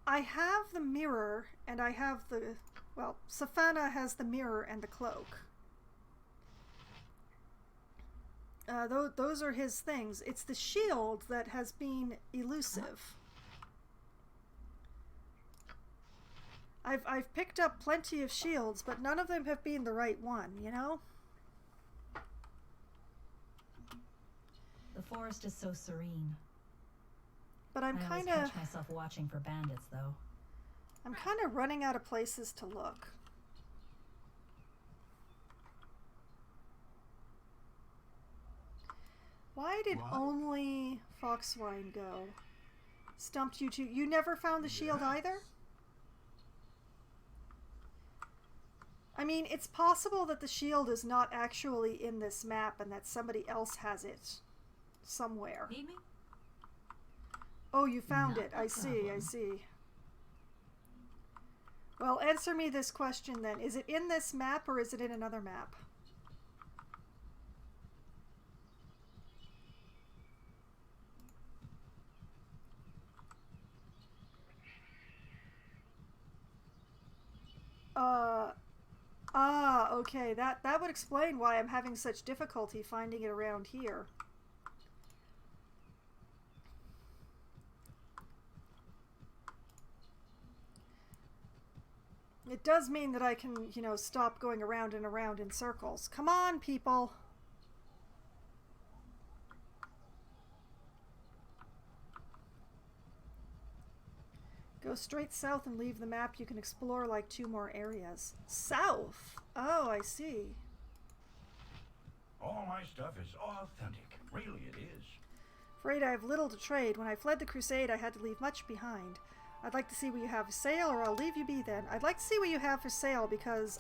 I have the mirror, and I have the... Well, Safana has the mirror and the cloak. Those are his things. It's the shield that has been elusive. I've picked up plenty of shields, but none of them have been the right one, you know? The forest is so serene. But I'm I always kind of catch myself watching for bandits, though. running out of places to look. Why did What? only Foxwine go? Stumped you two. You never found the shield Yes. either? I mean, it's possible that the shield is not actually in this map and that somebody else has it somewhere. Need me? Oh, you found Not it. a I see, I problem. see. Well, answer me this question then. Is it in this map or is it in another map? Okay. That would explain why I'm having such difficulty finding it around here. It does mean that I can, you know, stop going around and around in circles. Come on, people! Go straight south and leave the map. You can explore like 2 more areas. South? Oh, I see. All my stuff is authentic. Really, it is. Afraid I have little to trade. When I fled the crusade, I had to leave much behind. I'd like to see what you have for sale, or I'll leave you be then. I'd like to see what you have for sale because,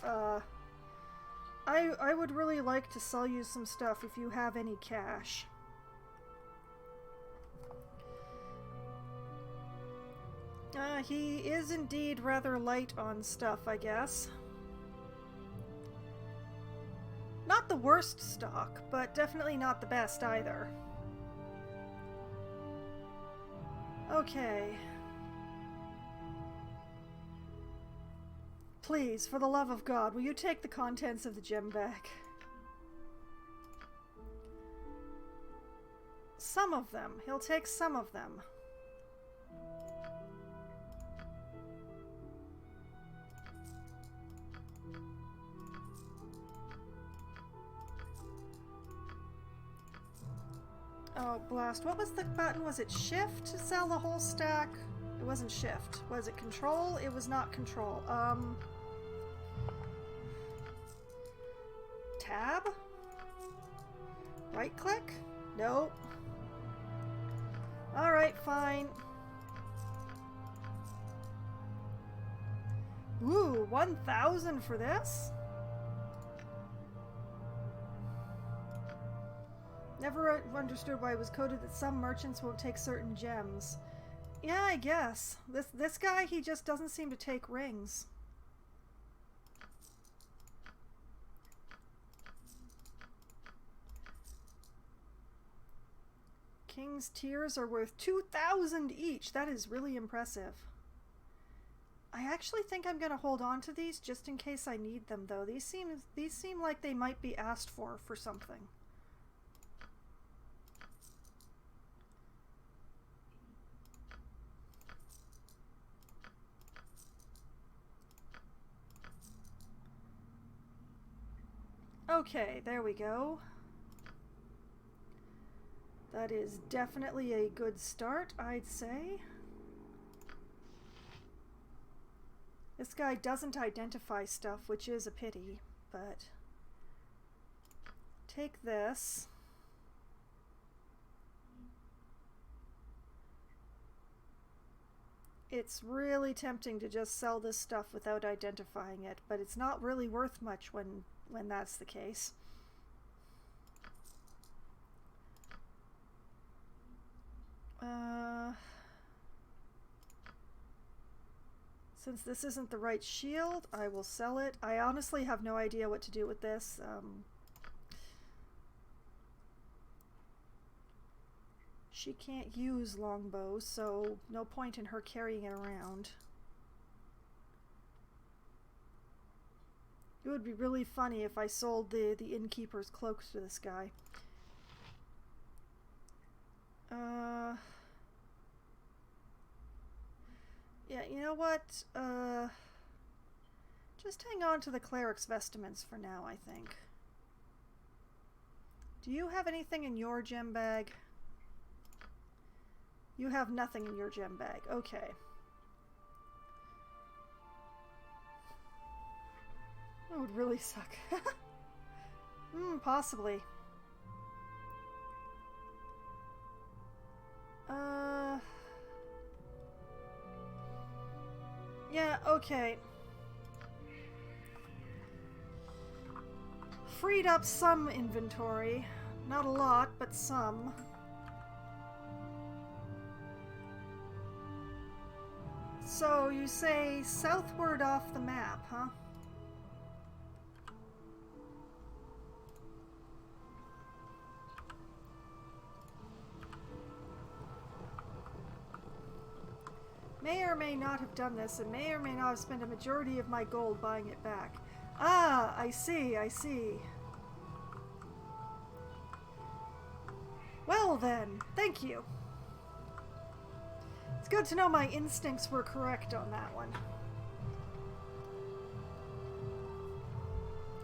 I would really like to sell you some stuff if you have any cash. He is indeed rather light on stuff, I guess. Not the worst stock, but definitely not the best either. Okay. Please, for the love of God, will you take the contents of the gem bag? Some of them. He'll take some of them. Oh, blast. What was the button? Was it shift to sell the whole stack? It wasn't shift. Was it control? It was not control. Tab? Right click? Nope. Alright, fine. Ooh, 1,000 for this? Never understood why it was coded that some merchants won't take certain gems. Yeah, I guess. This guy, he just doesn't seem to take rings. King's tears are worth 2,000 each. That is really impressive. I actually think I'm going to hold on to these just in case I need them, though. These seem like they might be asked for something. Okay, there we go. That is definitely a good start, I'd say. This guy doesn't identify stuff, which is a pity, but take this. It's really tempting to just sell this stuff without identifying it, but it's not really worth much when that's the case. Since this isn't the right shield, I will sell it. I honestly have no idea what to do with this. She can't use longbows, so no point in her carrying it around. It would be really funny if I sold the innkeeper's cloak to this guy. Yeah, you know what? Just hang on to the cleric's vestments for now, I think. Do you have anything in your gem bag? You have nothing in your gem bag. Okay. That would really suck. Possibly. Yeah, okay. Freed up some inventory. Not a lot, but some. So you say southward off the map, huh? May or may not have done this, and may or may not have spent a majority of my gold buying it back. Ah, I see, I see. Well then, thank you. It's good to know my instincts were correct on that one.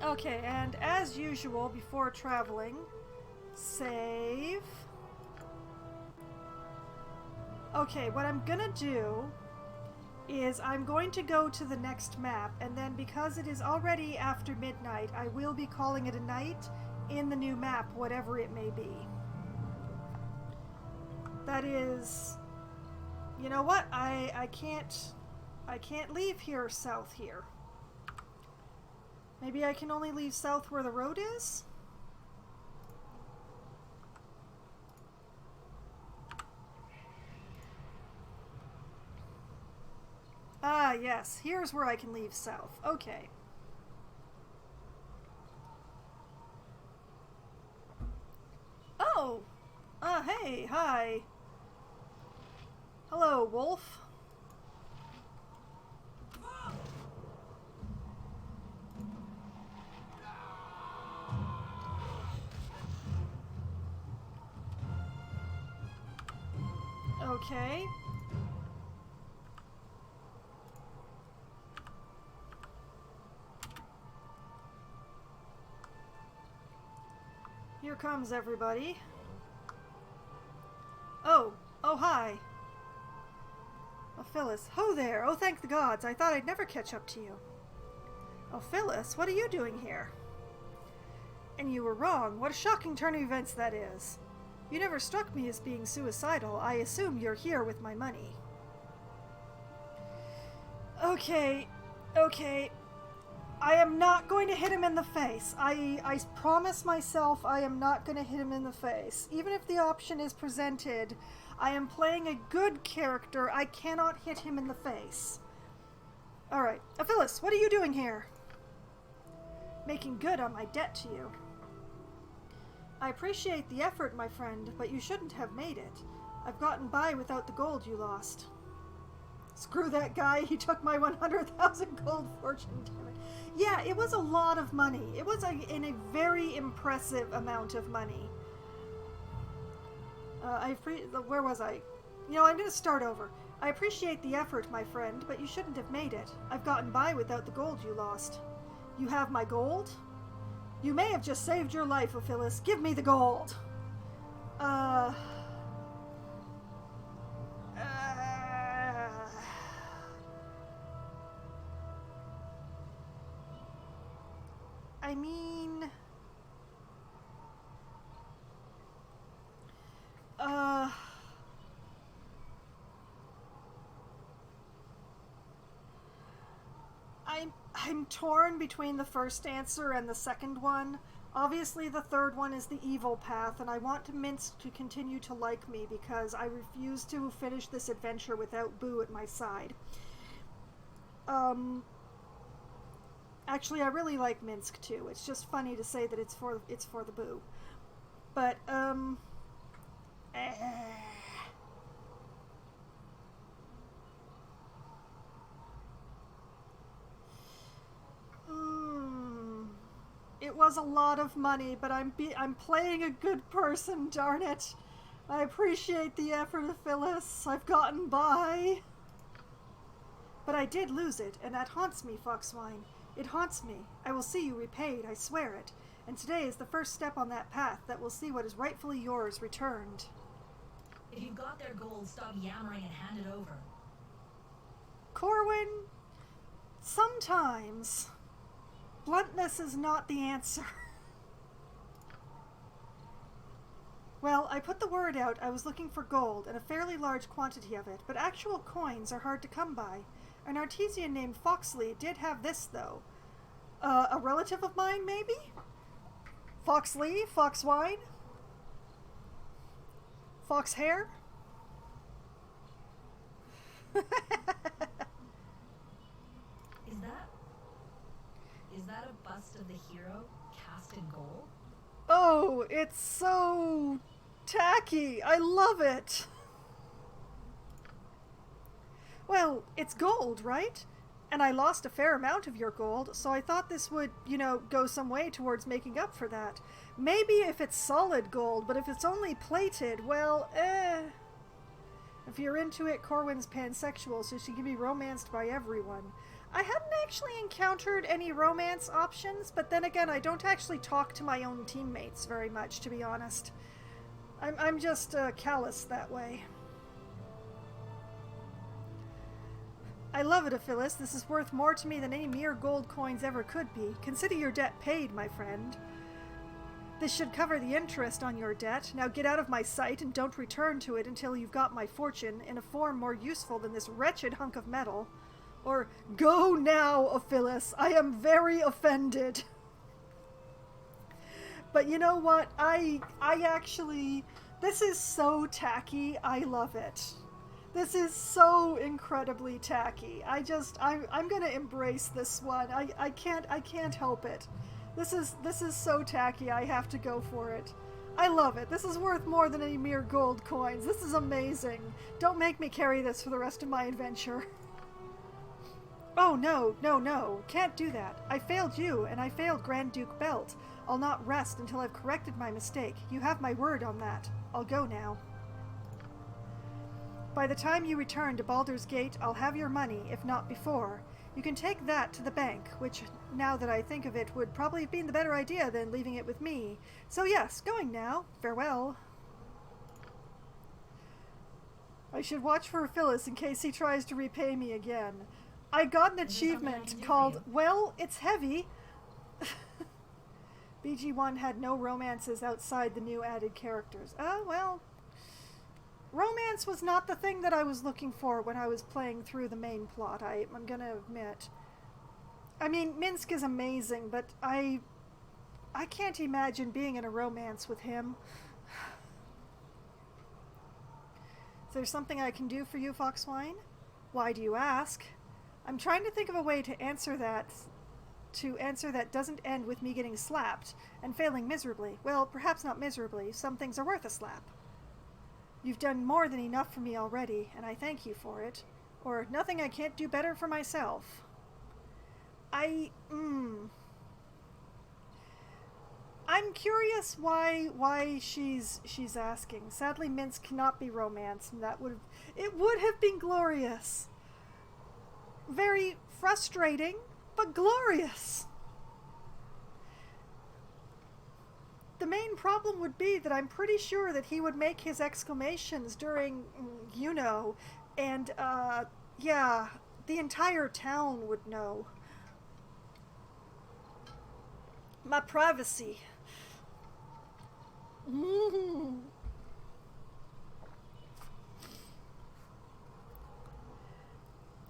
Okay, and as usual, before traveling, save. Okay, what I'm gonna do is I'm going to go to the next map, and then because it is already after midnight, I will be calling it a night in the new map, whatever it may be. That is... You know what? I can't leave here south here. Maybe I can only leave south where the road is? Ah, yes. Here's where I can leave south. Okay. Oh! Hey, hi. Hello, wolf. Okay. Here comes everybody. Oh, hi. Oh, Phyllis. Ho there! Oh, thank the gods! I thought I'd never catch up to you. Oh, Phyllis, what are you doing here? And you were wrong. What a shocking turn of events that is. You never struck me as being suicidal. I assume you're here with my money. Okay. I am not going to hit him in the face. I promise myself I am not going to hit him in the face. Even if the option is presented, I am playing a good character. I cannot hit him in the face. Alright. Phyllis, what are you doing here? Making good on my debt to you. I appreciate the effort, my friend, but you shouldn't have made it. I've gotten by without the gold you lost. Screw that guy. He took my 100,000 gold fortune. Damn it. Yeah, it was a lot of money. It was in a very impressive amount of money. Where was I? You know, I'm going to start over. I appreciate the effort, my friend, but you shouldn't have made it. I've gotten by without the gold you lost. You have my gold? You may have just saved your life, Ophilus. Give me the gold. I mean... I'm torn between the first answer and the second one. Obviously, the third one is the evil path, and I want Minsk to continue to like me because I refuse to finish this adventure without Boo at my side. Actually, I really like Minsk too. It's just funny to say that it's for the Boo. But It was a lot of money, but I'm playing a good person, darn it. I appreciate the effort of Phyllis. I've gotten by. But I did lose it, and that haunts me, Foxwine. It haunts me. I will see you repaid, I swear it. And today is the first step on that path that will see what is rightfully yours returned. If you've got their gold, stop yammering and hand it over. Corwin, sometimes bluntness is not the answer. Well, I put the word out I was looking for gold, and a fairly large quantity of it, but actual coins are hard to come by. An artesian named Foxley did have this, though. A relative of mine, maybe? Foxley? Foxwine? Fox hair? Is that a bust of the hero cast in gold? Oh, it's so tacky. I love it. Well, it's gold, right? And I lost a fair amount of your gold, so I thought this would, go some way towards making up for that. Maybe if it's solid gold, but if it's only plated, well, If you're into it, Corwin's pansexual, so she can be romanced by everyone. I hadn't actually encountered any romance options, but then again, I don't actually talk to my own teammates very much, to be honest. I'm just callous that way. I love it, Aphilis. This is worth more to me than any mere gold coins ever could be. Consider your debt paid, my friend. This should cover the interest on your debt. Now get out of my sight and don't return to it until you've got my fortune in a form more useful than this wretched hunk of metal. Or, go now, Aphilis. I am very offended. But you know what? I actually... This is so tacky. I love it. This is so incredibly tacky. I'm gonna embrace this one. I can't help it. This is so tacky. I have to go for it. I love it. This is worth more than any mere gold coins. This is amazing. Don't make me carry this for the rest of my adventure. Oh, no. Can't do that. I failed you, and I failed Grand Duke Belt. I'll not rest until I've corrected my mistake. You have my word on that. I'll go now. By the time you return to Baldur's Gate, I'll have your money, if not before. You can take that to the bank, which, now that I think of it, would probably have been the better idea than leaving it with me. So yes, going now. Farewell. I should watch for Phyllis in case he tries to repay me again. I got an achievement called, well, it's heavy. BG1 had no romances outside the new added characters. Oh, well. Romance was not the thing that I was looking for when I was playing through the main plot, I'm gonna admit. I mean, Minsk is amazing, but I can't imagine being in a romance with him. Is there something I can do for you, Foxwine? Why do you ask? I'm trying to think of a way to answer that doesn't end with me getting slapped and failing miserably. Well, perhaps not miserably. Some things are worth a slap. You've done more than enough for me already, and I thank you for it. Or nothing I can't do better for myself. I'm curious why she's asking. Sadly, Minsk cannot be romance, and it would have been glorious. Very frustrating, but glorious. The main problem would be that I'm pretty sure that he would make his exclamations during, and, yeah, the entire town would know. My privacy.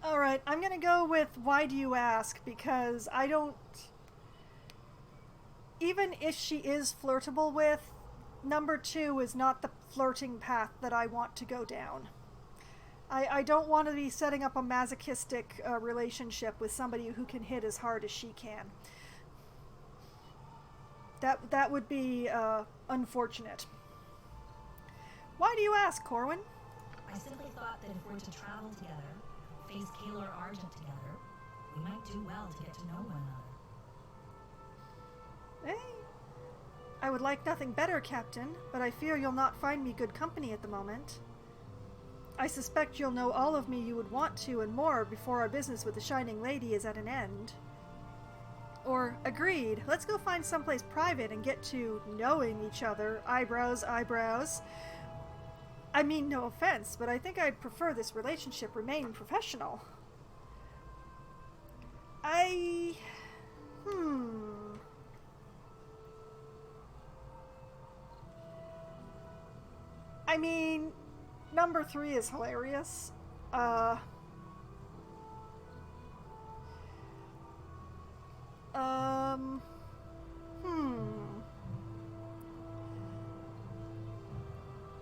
Alright, I'm gonna go with why do you ask, because I don't... Even if she is flirtable with, number 2 is not the flirting path that I want to go down. I don't want to be setting up a masochistic relationship with somebody who can hit as hard as she can. That would be unfortunate. Why do you ask, Corwin? I simply thought that if we're to travel together, face Kalar Argent together, we might do well to get to know one another. Hey, I would like nothing better, Captain, but I fear you'll not find me good company at the moment. I suspect you'll know all of me you would want to and more before our business with the Shining Lady is at an end. Or, agreed, let's go find someplace private and get to knowing each other, eyebrows. I mean, no offense, but I think I'd prefer this relationship remain professional. I mean, number 3 is hilarious. Um,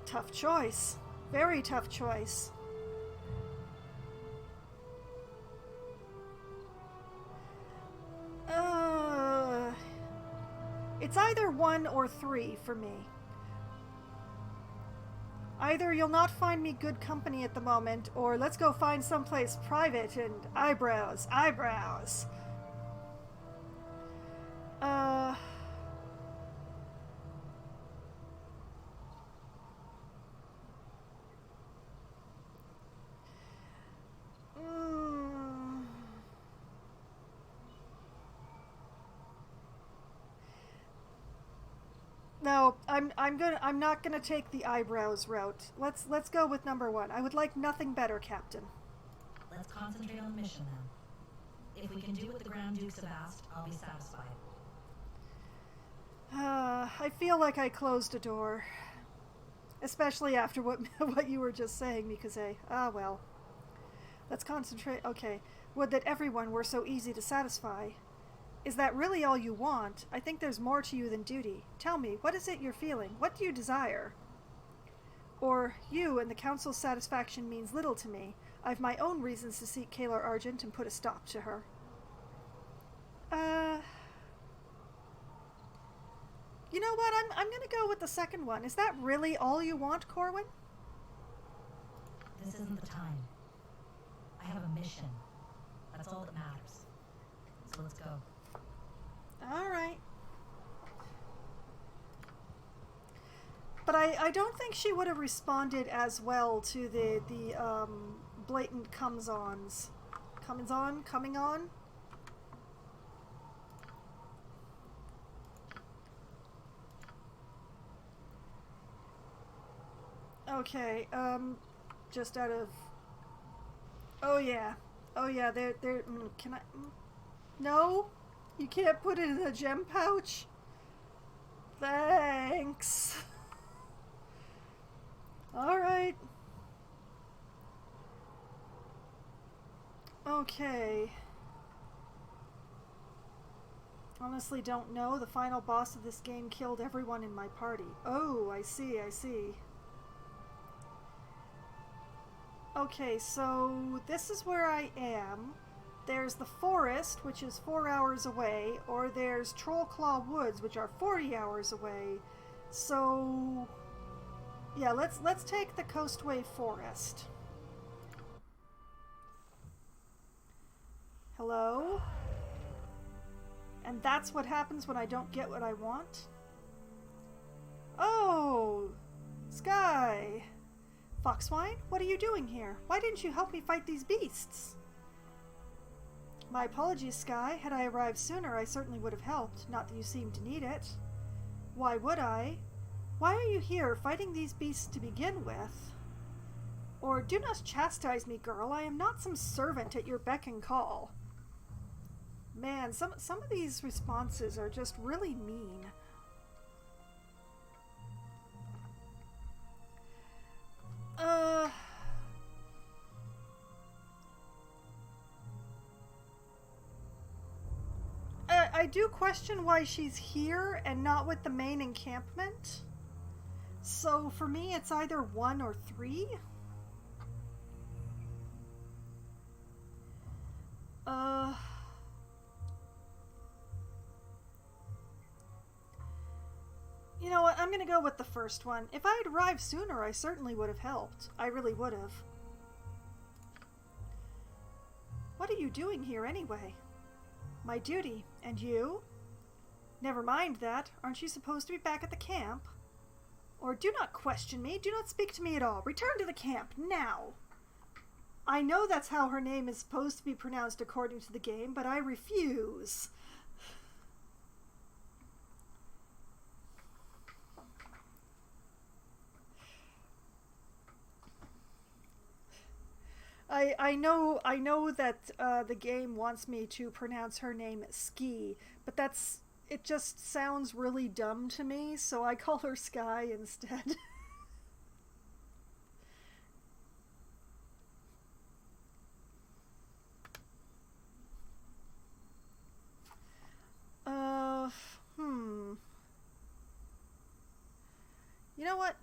Tough choice. Very tough choice. It's either 1 or 3 for me. Either you'll not find me good company at the moment, or let's go find someplace private and eyebrows. No, I'm not gonna take the eyebrows route. Let's go with number 1. I would like nothing better, Captain. Let's concentrate on the mission then. If we can do what the Grand Dukes have asked, I'll be satisfied. I feel like I closed a door. Especially after what you were just saying, Mikase. Ah, well. Let's concentrate. Okay. Would that everyone were so easy to satisfy. Is that really all you want? I think there's more to you than duty. Tell me, what is it you're feeling? What do you desire? Or, you and the Council's satisfaction means little to me. I've my own reasons to seek Kalar Argent and put a stop to her. You know what? I'm gonna go with the second one. Is that really all you want, Corwin? This isn't the time. I have a mission. That's all that matters. So let's go. Alright. But I don't think she would have responded as well to the blatant comes-ons. Coming on? Okay, just out of... Oh yeah, can I... No? You can't put it in a gem pouch? Thanks. Alright. Okay. Honestly don't know. The final boss of this game killed everyone in my party. Oh, I see. Okay, so this is where I am. There's the forest, which is 4 hours away, or there's Trollclaw Woods, which are 40 hours away. So, yeah, let's take the Coastway Forest. Hello? And that's what happens when I don't get what I want? Oh! Sky! Foxwine, what are you doing here? Why didn't you help me fight these beasts? My apologies, Sky. Had I arrived sooner, I certainly would have helped. Not that you seem to need it. Why would I? Why are you here, fighting these beasts to begin with? Or do not chastise me, girl. I am not some servant at your beck and call. Man, some of these responses are just really mean. I do question why she's here and not with the main encampment. So for me, it's either 1 or 3. You know what? I'm gonna go with the first one. If I had arrived sooner, I certainly would have helped. I really would have. What are you doing here anyway? My duty. And you? Never mind that. Aren't you supposed to be back at the camp? Or do not question me. Do not speak to me at all. Return to the camp, now. I know that's how her name is supposed to be pronounced according to the game, but I refuse. I know that the game wants me to pronounce her name Ski, but it just sounds really dumb to me, so I call her Sky instead. You know what?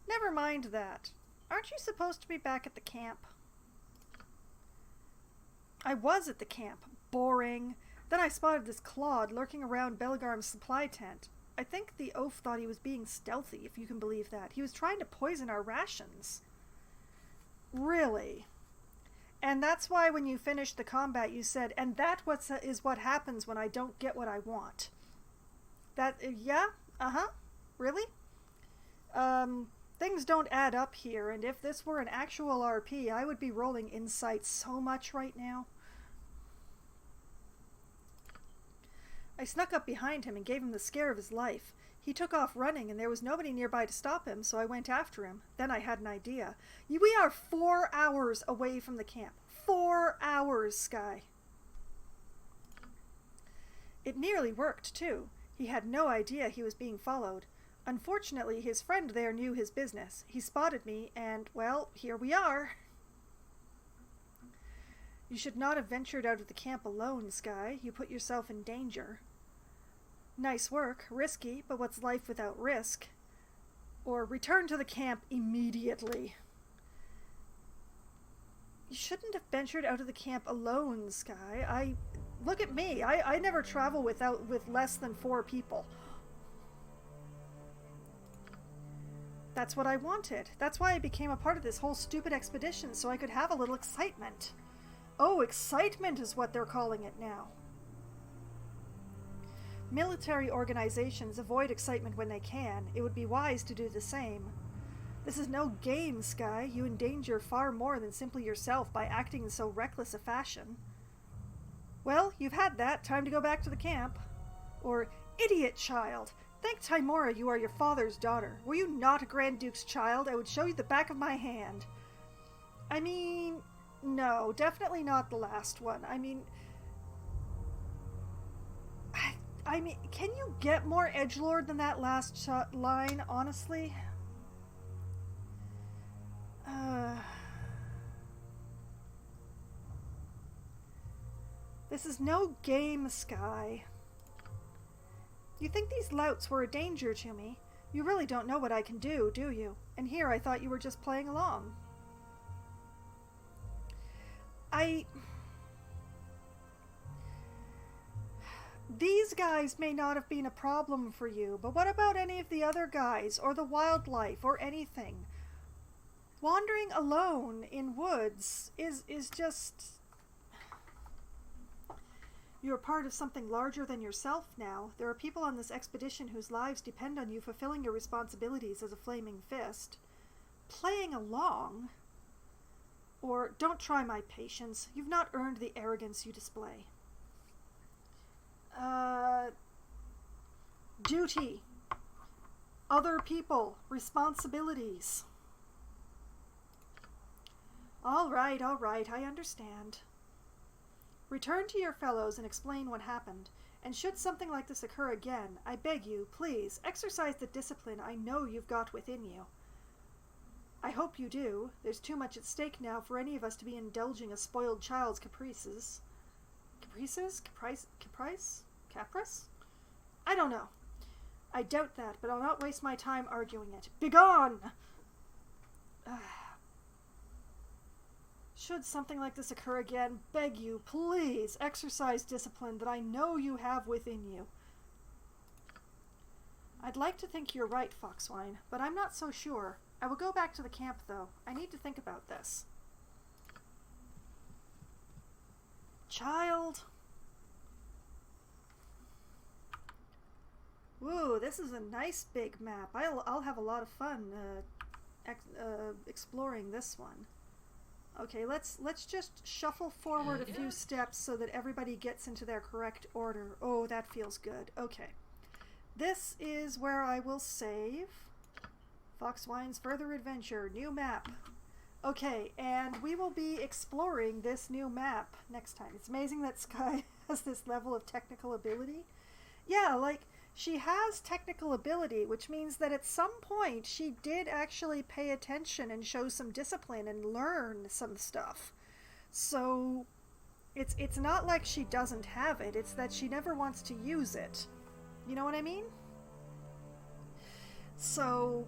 Never mind that. Aren't you supposed to be back at the camp? I was at the camp. Boring. Then I spotted this Claude lurking around Belgarm's supply tent. I think the oaf thought he was being stealthy, if you can believe that. He was trying to poison our rations. Really? And that's why when you finished the combat you said, and that is what happens when I don't get what I want. That, yeah? Uh-huh. Really? Things don't add up here, and if this were an actual RP, I would be rolling insight so much right now. I snuck up behind him and gave him the scare of his life. He took off running, and there was nobody nearby to stop him, so I went after him. Then I had an idea. We are 4 hours away from the camp. 4 hours, Sky. It nearly worked, too. He had no idea he was being followed. Unfortunately, his friend there knew his business. He spotted me, and, well, here we are. You should not have ventured out of the camp alone, Sky. You put yourself in danger. Nice work. Risky, but what's life without risk? Or return to the camp immediately. You shouldn't have ventured out of the camp alone, Sky. Look at me. I never travel with less than 4 people. That's what I wanted. That's why I became a part of this whole stupid expedition, so I could have a little excitement. Oh, excitement is what they're calling it now. Military organizations avoid excitement when they can. It would be wise to do the same. This is no game, Sky. You endanger far more than simply yourself by acting in so reckless a fashion. Well, you've had that. Time to go back to the camp. Or, idiot child! Thank Timora you are your father's daughter. Were you not a Grand Duke's child, I would show you the back of my hand. I mean, no, definitely not the last one. I mean, can you get more edgelord than that last line, honestly? This is no game, Sky. You think these louts were a danger to me? You really don't know what I can do you? And here I thought you were just playing along. These guys may not have been a problem for you, but what about any of the other guys, or the wildlife, or anything? Wandering alone in woods is just... You are part of something larger than yourself now. There are people on this expedition whose lives depend on you fulfilling your responsibilities as a flaming fist. Playing along? Or, don't try my patience. You've not earned the arrogance you display. Duty. Other people. Responsibilities. All right, I understand. Return to your fellows and explain what happened. And should something like this occur again, I beg you, please, exercise the discipline I know you've got within you. I hope you do. There's too much at stake now for any of us to be indulging a spoiled child's caprices. Caprices? Caprice? I don't know. I doubt that, but I'll not waste my time arguing it. Begone! Should something like this occur again, beg you, please, exercise discipline that I know you have within you. I'd like to think you're right, Foxwine, but I'm not so sure. I will go back to the camp, though. I need to think about this. Child. Woo, this is a nice big map. I'll have a lot of fun exploring this one. Okay, let's just shuffle forward a few steps so that everybody gets into their correct order. Oh, that feels good. Okay. This is where I will save. Foxwine's Further Adventure, new map. Okay, and we will be exploring this new map next time. It's amazing that Sky has this level of technical ability. Yeah, like, she has technical ability, which means that at some point she did actually pay attention and show some discipline and learn some stuff. So it's not like she doesn't have it, it's that she never wants to use it. You know what I mean? So,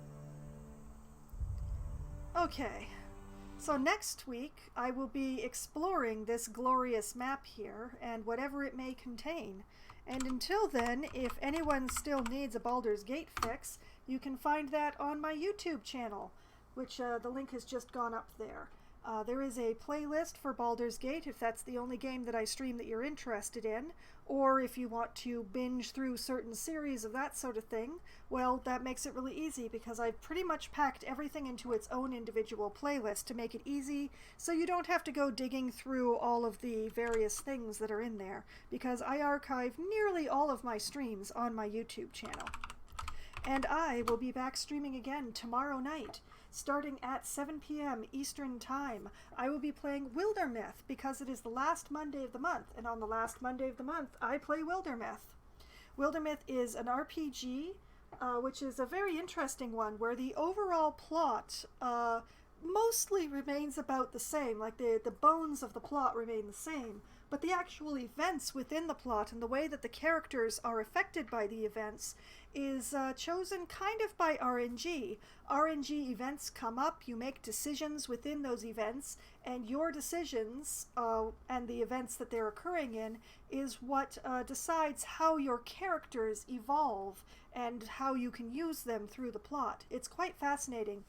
okay. So next week I will be exploring this glorious map here and whatever it may contain. And until then, if anyone still needs a Baldur's Gate fix, you can find that on my YouTube channel, which the link has just gone up there. There is a playlist for Baldur's Gate if that's the only game that I stream that you're interested in, or if you want to binge through certain series of that sort of thing, well, that makes it really easy because I've pretty much packed everything into its own individual playlist to make it easy so you don't have to go digging through all of the various things that are in there, because I archive nearly all of my streams on my YouTube channel. And I will be back streaming again tomorrow night, starting at 7 p.m. Eastern Time. I will be playing Wildermyth because it is the last Monday of the month, and on the last Monday of the month, I play Wildermyth. Wildermyth is an RPG, which is a very interesting one, where the overall plot mostly remains about the same, like the bones of the plot remain the same, but the actual events within the plot and the way that the characters are affected by the events is chosen kind of by RNG. RNG events come up, you make decisions within those events, and your decisions and the events that they're occurring in is what decides how your characters evolve and how you can use them through the plot. It's quite fascinating.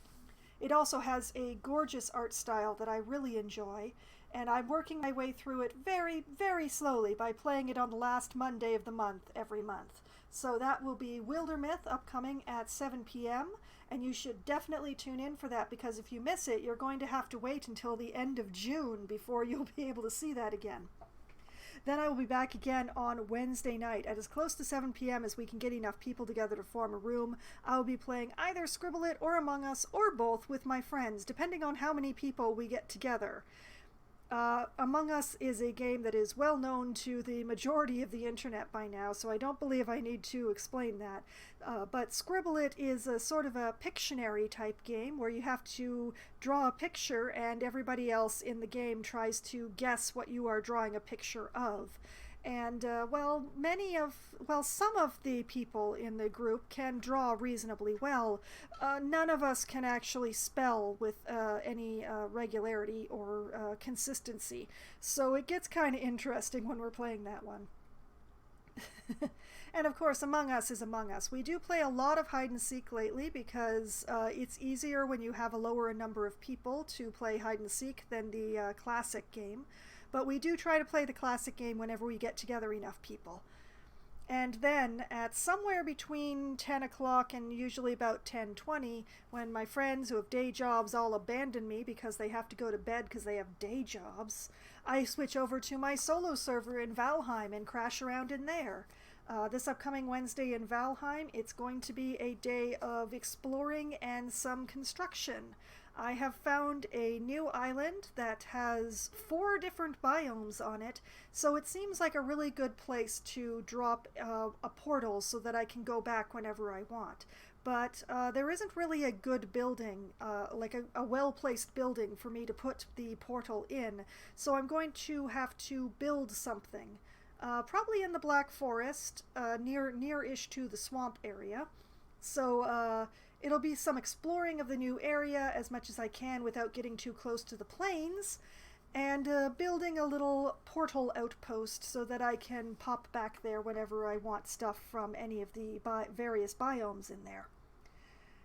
It also has a gorgeous art style that I really enjoy, and I'm working my way through it very, very slowly by playing it on the last Monday of the month every month. So that will be Wildermyth upcoming at 7 p.m., and you should definitely tune in for that, because if you miss it, you're going to have to wait until the end of June before you'll be able to see that again. Then I will be back again on Wednesday night at as close to 7 p.m. as we can get enough people together to form a room. I will be playing either Scribble It or Among Us or both with my friends, depending on how many people we get together. Among Us is a game that is well known to the majority of the internet by now, so I don't believe I need to explain that. But Scribble It is a sort of a Pictionary type game where you have to draw a picture and everybody else in the game tries to guess what you are drawing a picture of. And, some of the people in the group can draw reasonably well. None of us can actually spell with any regularity or consistency. So it gets kind of interesting when we're playing that one. And of course, Among Us is Among Us. We do play a lot of hide and seek lately because it's easier when you have a lower number of people to play hide and seek than the classic game. But we do try to play the classic game whenever we get together enough people. And then at somewhere between 10 o'clock and usually about 10:20, when my friends who have day jobs all abandon me because they have to go to bed because they have day jobs, I switch over to my solo server in Valheim and crash around in there. This upcoming Wednesday in Valheim, it's going to be a day of exploring and some construction. I have found a new island that has 4 different biomes on it, so it seems like a really good place to drop a portal so that I can go back whenever I want. But there isn't really a good building, like a well-placed building for me to put the portal in, so I'm going to have to build something. Probably in the Black Forest, near-ish to the swamp area. So it'll be some exploring of the new area as much as I can without getting too close to the plains, and building a little portal outpost so that I can pop back there whenever I want stuff from any of the various biomes in there.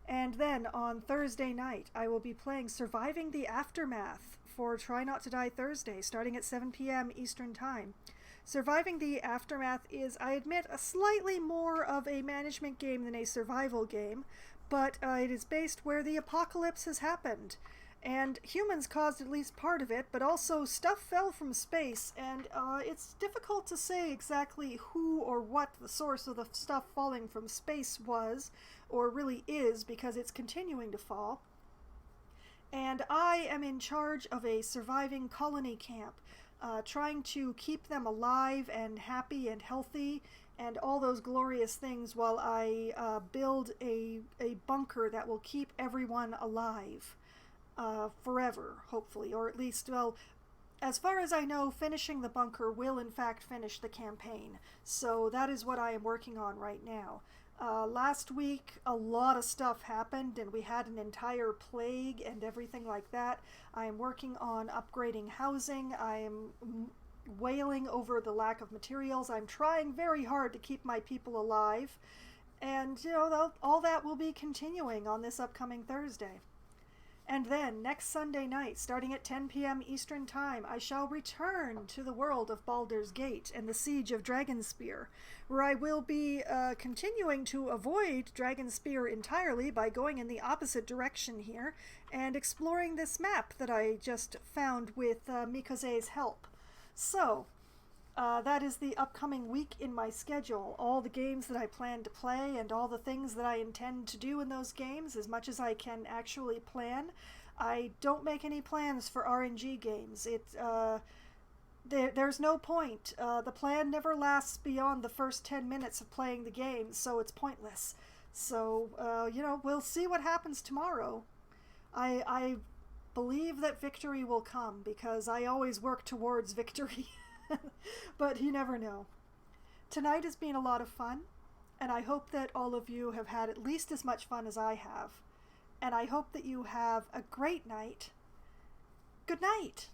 And then on Thursday night, I will be playing Surviving the Aftermath for Try Not to Die Thursday, starting at 7 p.m. Eastern Time. Surviving the Aftermath is, I admit, a slightly more of a management game than a survival game, but it is based where the apocalypse has happened. And humans caused at least part of it, but also stuff fell from space, and it's difficult to say exactly who or what the source of the stuff falling from space was, or really is, because it's continuing to fall. And I am in charge of a surviving colony camp, trying to keep them alive and happy and healthy and all those glorious things while I build a bunker that will keep everyone alive forever, hopefully. Or at least, well, as far as I know, finishing the bunker will in fact finish the campaign. So that is what I am working on right now. Last week, a lot of stuff happened, and we had an entire plague and everything like that. I am working on upgrading housing. I am wailing over the lack of materials. I'm trying very hard to keep my people alive. And, you know, all that will be continuing on this upcoming Thursday. And then, next Sunday night, starting at 10 p.m. Eastern Time, I shall return to the world of Baldur's Gate and the Siege of Dragonspear, where I will be continuing to avoid Dragonspear entirely by going in the opposite direction here and exploring this map that I just found with Mikose's help. So, that is the upcoming week in my schedule. All the games that I plan to play and all the things that I intend to do in those games, as much as I can actually plan. I don't make any plans for RNG games. There's no point. The plan never lasts beyond the first 10 minutes of playing the game, so it's pointless. So, you know, we'll see what happens tomorrow. I believe that victory will come, because I always work towards victory. But you never know. Tonight has been a lot of fun, and I hope that all of you have had at least as much fun as I have. And I hope that you have a great night. Good night!